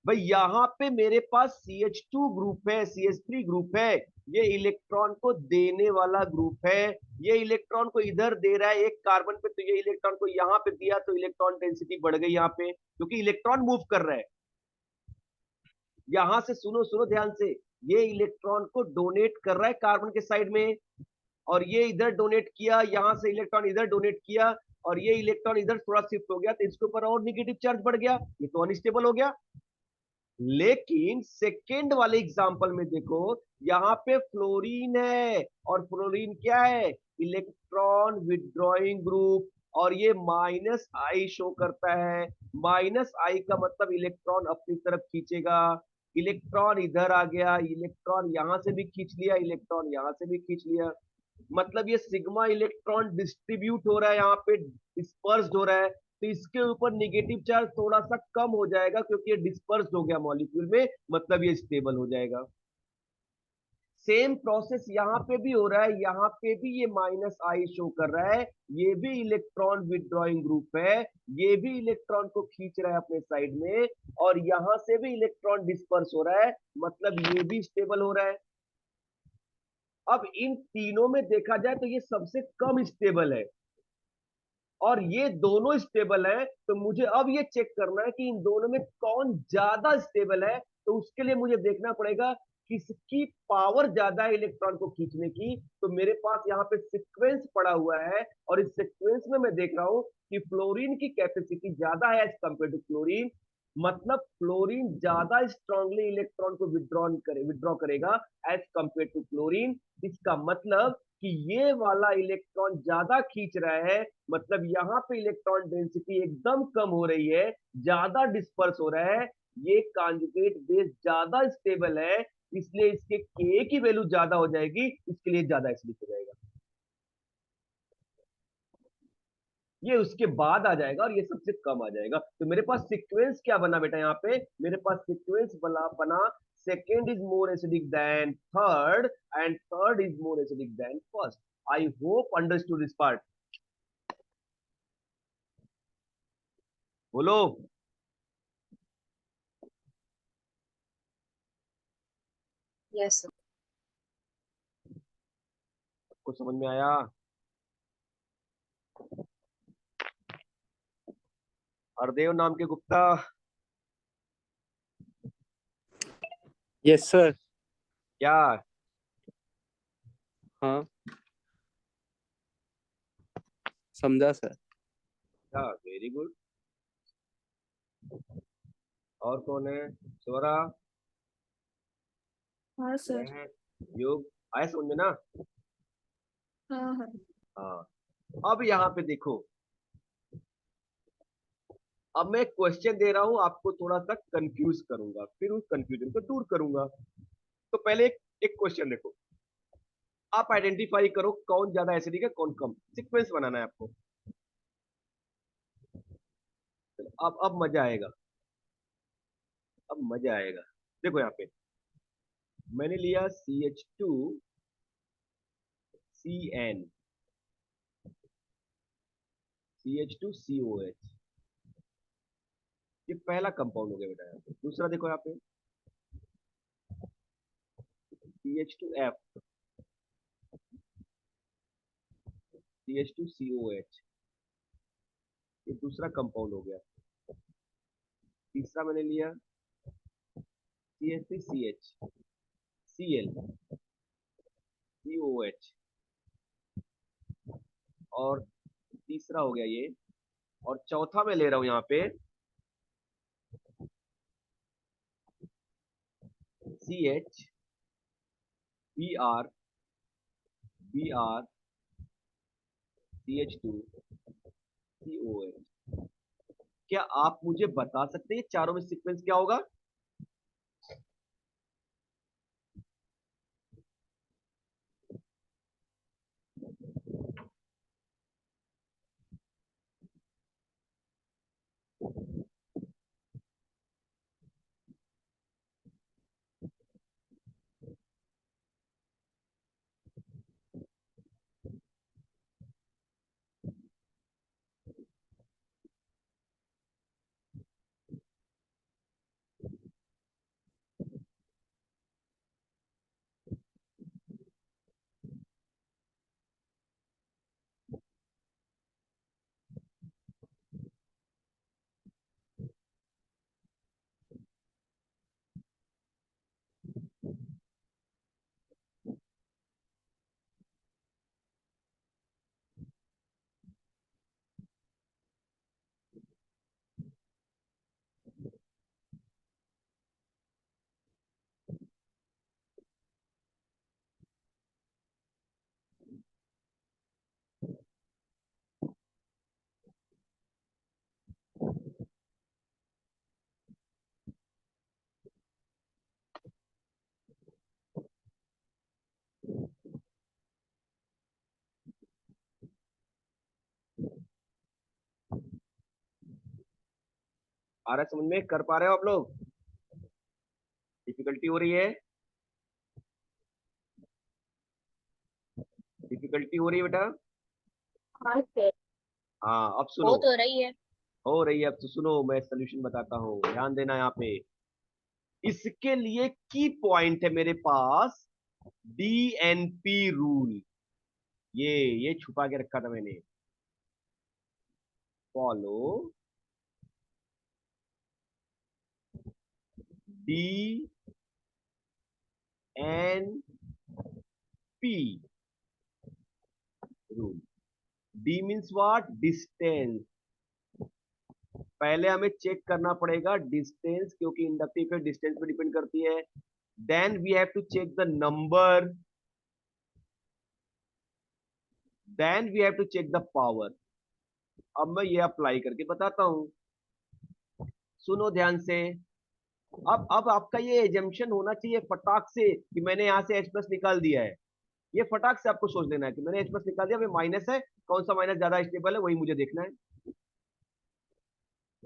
भाई यहां पे मेरे पास CH2 ग्रुप है, CH3 ग्रुप है, ये इलेक्ट्रॉन को देने वाला ग्रुप है, ये इलेक्ट्रॉन को इधर दे रहा है एक कार्बन पे, तो ये इलेक्ट्रॉन को यहां पे दिया तो इलेक्ट्रॉन डेंसिटी बढ़ गई यहां पे, क्योंकि इलेक्ट्रॉन मूव कर रहा है। यहां से सुनो सुनो ध्यान से, ये इलेक्ट्रॉन को डोनेट कर रहा है कार्बन के साइड में, और ये इधर डोनेट किया, यहां से इलेक्ट्रॉन इधर डोनेट किया, और ये इलेक्ट्रॉन इधर थोड़ा शिफ्ट हो गया, तो इसके ऊपर और निगेटिव चार्ज बढ़ गया, ये तो अनस्टेबल हो गया। लेकिन सेकेंड वाले एग्जांपल में देखो, यहां पे फ्लोरीन है, और फ्लोरीन क्या है? इलेक्ट्रॉन विड्रॉइंग ग्रुप, और ये -I शो करता है। -I का मतलब इलेक्ट्रॉन अपनी तरफ खींचेगा, इलेक्ट्रॉन इधर आ गया, इलेक्ट्रॉन यहां से भी खींच लिया, इलेक्ट्रॉन यहां से भी खींच लिया, मतलब ये सिग्मा इलेक्ट्रॉन डिस्ट्रीब्यूट हो रहा है, यहाँ पे डिस्पर्स हो रहा है, तो इसके ऊपर निगेटिव चार्ज थोड़ा सा कम हो जाएगा क्योंकि ये डिस्पर्स हो गया मॉलिक्यूल में, मतलब ये स्टेबल हो जाएगा। सेम प्रोसेस यहाँ पे भी हो रहा है, यहाँ पे भी ये माइनस आई शो कर रहा है, ये भी इलेक्ट्रॉन विदड्रॉइंग ग्रुप है, ये भी इलेक्ट्रॉन को खींच रहा है अपने साइड में, और यहां से भी इलेक्ट्रॉन डिस्पर्स हो रहा है, मतलब ये भी स्टेबल हो रहा है। अब इन तीनों में देखा जाए तो ये सबसे कम स्टेबल है, और ये दोनों स्टेबल है, तो मुझे अब ये चेक करना है कि इन दोनों में कौन ज्यादा स्टेबल है, तो उसके लिए मुझे देखना पड़ेगा किसकी पावर ज्यादा है इलेक्ट्रॉन को खींचने की। तो मेरे पास यहाँ पे सीक्वेंस पड़ा हुआ है, और इस सीक्वेंस में मैं देख रहा हूं कि फ्लोरीन की कैपेसिटी ज्यादा है एज कंपेयर टू क्लोरीन, मतलब फ्लोरीन ज्यादा स्ट्रांगली इलेक्ट्रॉन को विड्रॉ करेगा एज कंपेयर टू क्लोरीन। इसका मतलब कि ये वाला इलेक्ट्रॉन ज्यादा खींच रहा है, मतलब यहाँ पे इलेक्ट्रॉन डेंसिटी एकदम कम हो रही है, ज्यादा डिस्पर्स हो रहा है, ये कांजुगेट बेस ज्यादा स्टेबल है, इसलिए इसके के की वैल्यू ज्यादा हो जाएगी, इसके लिए ज्यादा एसिडिक हो जाएगा। ये उसके बाद आ जाएगा और ये सबसे कम आ जाएगा। तो मेरे पास सीक्वेंस क्या बना बेटा, यहाँ पे मेरे पास सीक्वेंस बना second is more acidic than third and third is more acidic than first. I hope understood this part. बोलो। Yes sir. कुछ समझ में आया? हरदेव नाम के गुप्ता। Yes sir. क्या? हाँ समझा सर। क्या? Very good. और कौन है? स्वरा, हाँ सर। मैं, योग, आया समझ में ना? हाँ हाँ। हाँ। अब यहाँ पे देखो, अब मैं क्वेश्चन दे रहा हूं, आपको थोड़ा सा कंफ्यूज करूंगा, फिर उस कंफ्यूजन को दूर करूंगा। तो पहले एक क्वेश्चन देखो, आप आइडेंटिफाई करो कौन ज्यादा एसिडिक है कौन कम, सीक्वेंस बनाना है आपको। अब मजा आएगा, अब मजा आएगा। देखो यहाँ पे मैंने लिया CH2CN, CH2COH, ये पहला कंपाउंड हो गया बेटा। यहाँ पे दूसरा देखो, यहाँ पे CH2F, CH2COH, ये दूसरा कंपाउंड हो गया। तीसरा मैंने लिया CH3CH, Cl, COH, और तीसरा हो गया ये, और चौथा मैं ले रहा हूं यहाँ पे CH, Br, Br, CH2, COH। क्या आप मुझे बता सकते हैं ये चारों में सीक्वेंस क्या होगा? आ रहा है समझ में? कर पा रहे हो आप लोग? डिफिकल्टी हो रही है? डिफिकल्टी हो रही है बेटा? हाँ सर। हाँ अब सुनो। हो तो रही है। हो रही है? अब तो सुनो, मैं सोल्यूशन बताता हूँ, ध्यान देना यहाँ पे। इसके लिए की पॉइंट है मेरे पास, डीएनपी रूल। ये छुपा के रखा था मैंने। Follow D N P rule. D means what? Distance. पहले हमें चेक करना पड़ेगा डिस्टेंस, क्योंकि इंडक्टिव इफेक्ट डिस्टेंस पे डिपेंड करती है। Then we have to check the number, then we have to check the power. अब मैं ये अप्लाई करके बताता हूं, सुनो ध्यान से। अब आपका ये एजम्पशन होना चाहिए फटाक से कि मैंने यहां से H प्लस निकाल दिया है। ये फटाक से आपको सोच लेना है कि मैंने H प्लस निकाल दिया, माइनस है, कौन सा माइनस ज्यादा स्टेबल है वही मुझे देखना है।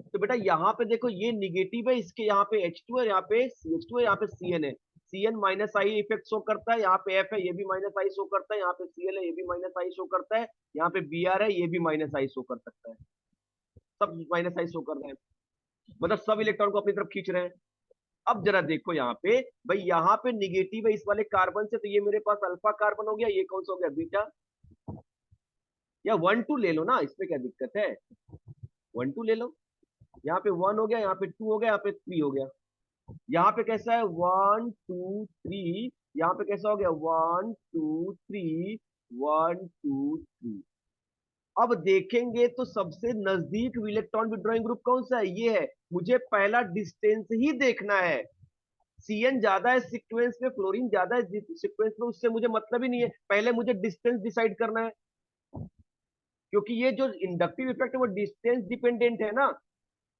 तो बेटा यहाँ पे देखो, ये निगेटिव है, इसके यहाँ पे H2 है, यहाँ पे CH2 है, यहाँ पे Cn है। Cn minus I effect show करता है, यहाँ पे F है, ये भी माइनस आई शो करता है, यहाँ पे Cl है, ये भी माइनस आई शो करता है, यहाँ पे Br है, ये भी माइनस आई शो कर सकता है। सब माइनस आई शो कर रहे हैं, मतलब सब इलेक्ट्रॉन को अपनी तरफ खींच रहे हैं। अब जरा देखो यहाँ पे, भाई यहाँ पे निगेटिव है इस वाले कार्बन से, तो ये मेरे पास अल्फा कार्बन हो गया, ये कौन सा हो गया? बीटा। या 1 2 ले लो ना, इसमें क्या दिक्कत है? 1 2 ले लो। यहाँ पे 1 हो गया, यहाँ पे 2 हो गया, यहाँ पे 3 हो गया। यहाँ पे कैसा है? 1 2 3। यहाँ पे कैसा हो गया? 1 2 3, 1 2 3। अब देखेंगे तो सबसे नजदीक इलेक्ट्रॉन विड्रॉइंग ग्रुप कौन सा है? ये है। मुझे पहला डिस्टेंस ही देखना है। सीएन ज्यादा है सीक्वेंस में, फ्लोरीन ज्यादा है सीक्वेंस में, उससे मुझे मतलब ही नहीं है, पहले मुझे डिस्टेंस डिसाइड करना है। क्योंकि ये जो इंडक्टिव इफेक्ट है वो डिस्टेंस डिपेंडेंट है ना।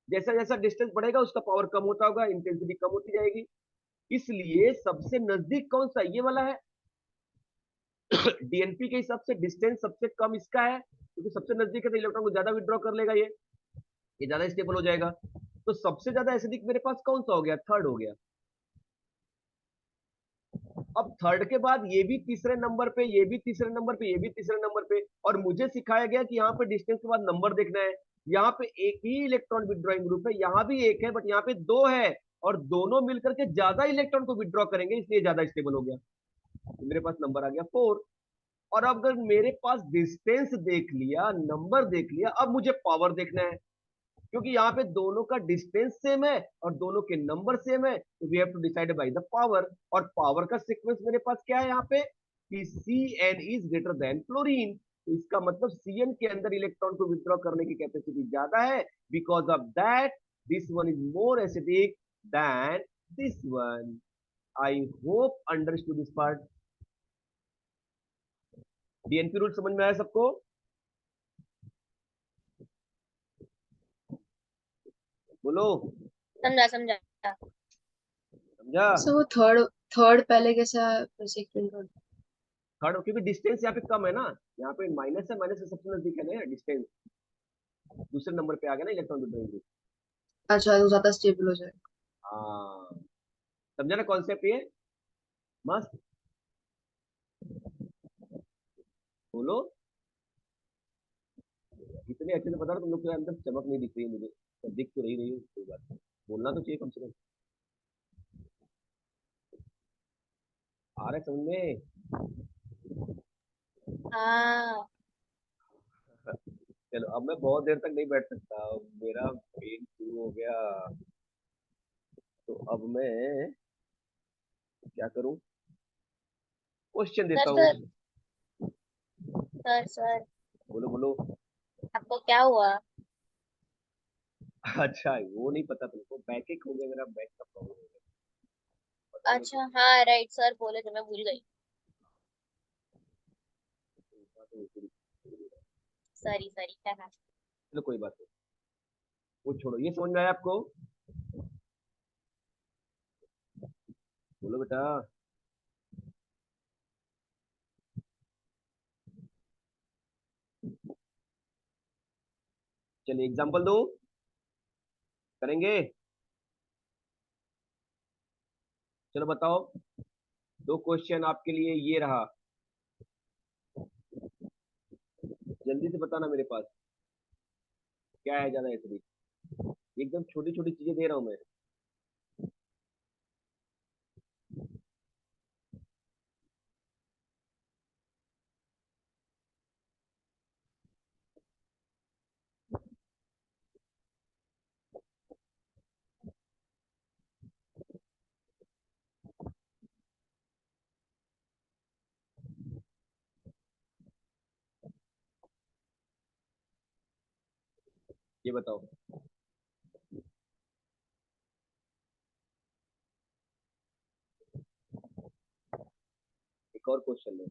जैसा जैसा डिस्टेंस बढ़ेगा उसका पावर कम होता होगा, इंटेंसिटी कम होती जाएगी। इसलिए सबसे नजदीक कौन सा? ये वाला है। डीएनपी के हिसाब से डिस्टेंस सबसे कम इसका है, क्योंकि सबसे नजदीक है तो इलेक्ट्रॉन को ज्यादा विड्रॉ कर लेगा, ये ज्यादा स्टेबल हो जाएगा। तो सबसे ज्यादा एसिडिक मेरे पास कौन सा हो गया? थर्ड हो गया। अब थर्ड के बाद ये भी तीसरे नंबर पे, ये भी तीसरे नंबर पे, ये भी तीसरे नंबर पे, और मुझे सिखाया गया कि यहाँ पे डिस्टेंस के बाद नंबर देखना है। यहाँ पे एक ही इलेक्ट्रॉन विड्रॉइंग ग्रुप है, यहाँ भी एक है, बट यहाँ पे दो है, और दोनों मिलकर के ज्यादा इलेक्ट्रॉन को विड्रॉ करेंगे, इसलिए ज्यादा स्टेबल हो गया। तो मेरे पास नंबर आ गया 4। और अब अगर मेरे पास डिस्टेंस देख लिया, नंबर देख लिया, अब मुझे पावर देखना है, क्योंकि यहाँ पे दोनों का डिस्टेंस सेम है और दोनों के नंबर सेम है, तो we have to decide by the power. और पावर का सीक्वेंस मेरे पास क्या है यहाँ पे? कि Cn is greater than fluorine. तो इसका मतलब Cn के अंदर इलेक्ट्रॉन को विथड्रॉ करने की कैपेसिटी ज्यादा है, because of that this one is more acidic then this one. I hope understood this part. DNP rule समझ में आया सबको? बोलो। समझा समझा। समझा? सो वो थर्ड थर्ड पहले कैसा सेकंड थर्ड? थर्ड, क्योंकि डिस्टेंस यहाँ पे कम है ना, यहाँ पे माइनस है, माइनस से सबसे नजदीक है ना डिस्टेंस, दूसरे नंबर पे आ गया ना इलेक्ट्रॉन विड्रॉइंग। अच्छा तो ज्यादा स्टेबल हो जाएगा। हाँ, समझा ना कॉन्सेप्ट ये? मस्त। बोलो। इतने अच्छे से बता रहा, तुम लोग के अंदर चमक नहीं दिख रही है मुझे, तो दिख तो रही है, कोई बात नहीं। बोलना तो चाहिए कम से कम। आ रहा है समझ में? हाँ। चलो, अब मैं बहुत देर तक नहीं बैठ सकता, अब मेरा पेन शुरू हो गया। तो अब मैं क्या करूं? क्वेश्चन सर देता हूँ। सर सर बोलो बोलो। आपको क्या हुआ? अच्छा, वो नहीं पता तुमको? बैक एक हो गया, मेरा बैक का प्रॉब्लम हो गया, पता नहीं अच्छा हाँ राइट, सर बोले थे, मैं भूल गई। क्यों। सॉरी सॉरी, क्या है? चलो कोई बात नहीं, वो छोड़ो। ये समझ में आया आपको? बोलो बेटा। चलिए एग्जांपल दो। करेंगे? चलो बताओ, 2 क्वेश्चन आपके लिए ये रहा, जल्दी से बताना मेरे पास क्या है ज्यादा इतनी, एकदम छोटी छोटी चीजें दे रहा हूं मैं। ये बताओ, एक और क्वेश्चन है।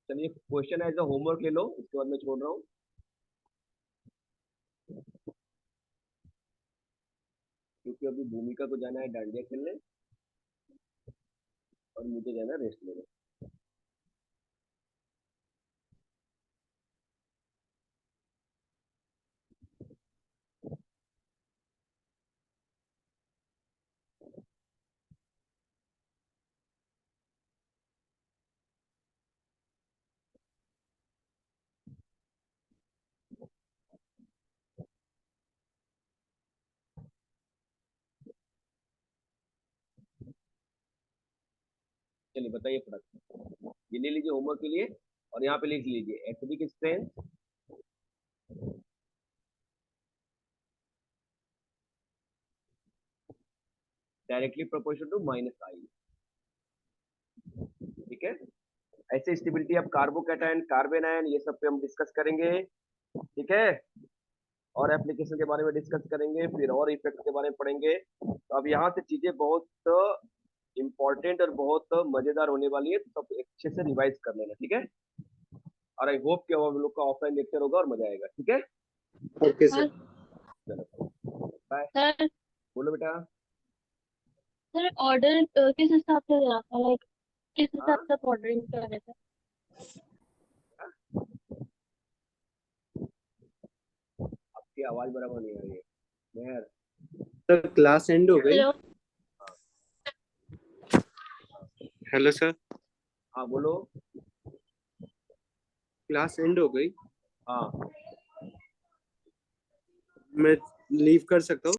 चलिए क्वेश्चन एज अ होमवर्क ले लो, उसके बाद मैं छोड़ रहा हूँ, क्योंकि अभी भूमिका को जाना है डांडिया खेलने और मुझे जाना है रेस्ट लेने। चलिए बताइए फटाफट, ये ले लीजिए होमवर्क के लिए, और यहाँ पे लिख लीजिए acidic strength directly proportional to -I। ठीक है, ऐसे स्टेबिलिटी अब कार्बोकैटायन, कार्बन आयन, ये सब पे हम डिस्कस करेंगे। ठीक है, और एप्लीकेशन के बारे में डिस्कस करेंगे, फिर और इफेक्ट के बारे में पढ़ेंगे। तो अब यहाँ से चीजें बहुत इंपॉर्टेंट और बहुत मजेदार होने वाली है, तो सब अच्छे से रिवाइज कर लेना। ठीक है, और आई होप कि अब हम लोग का ऑफलाइन लेक्चर होगा और मजा आएगा। ठीक है, ओके सर। चलो बाय। सर बोलो बेटा। सर ऑर्डर किस हिसाब से देना था, लाइक किस हिसाब हाँ, से ऑर्डरिंग करने थे? आपकी आवाज बराबर नहीं आ रही है मेहर। सर क्लास एंड हो गई। हेलो। हेलो सर, हाँ बोलो। क्लास एंड हो गई, हाँ मैं लीव कर सकता हूँ?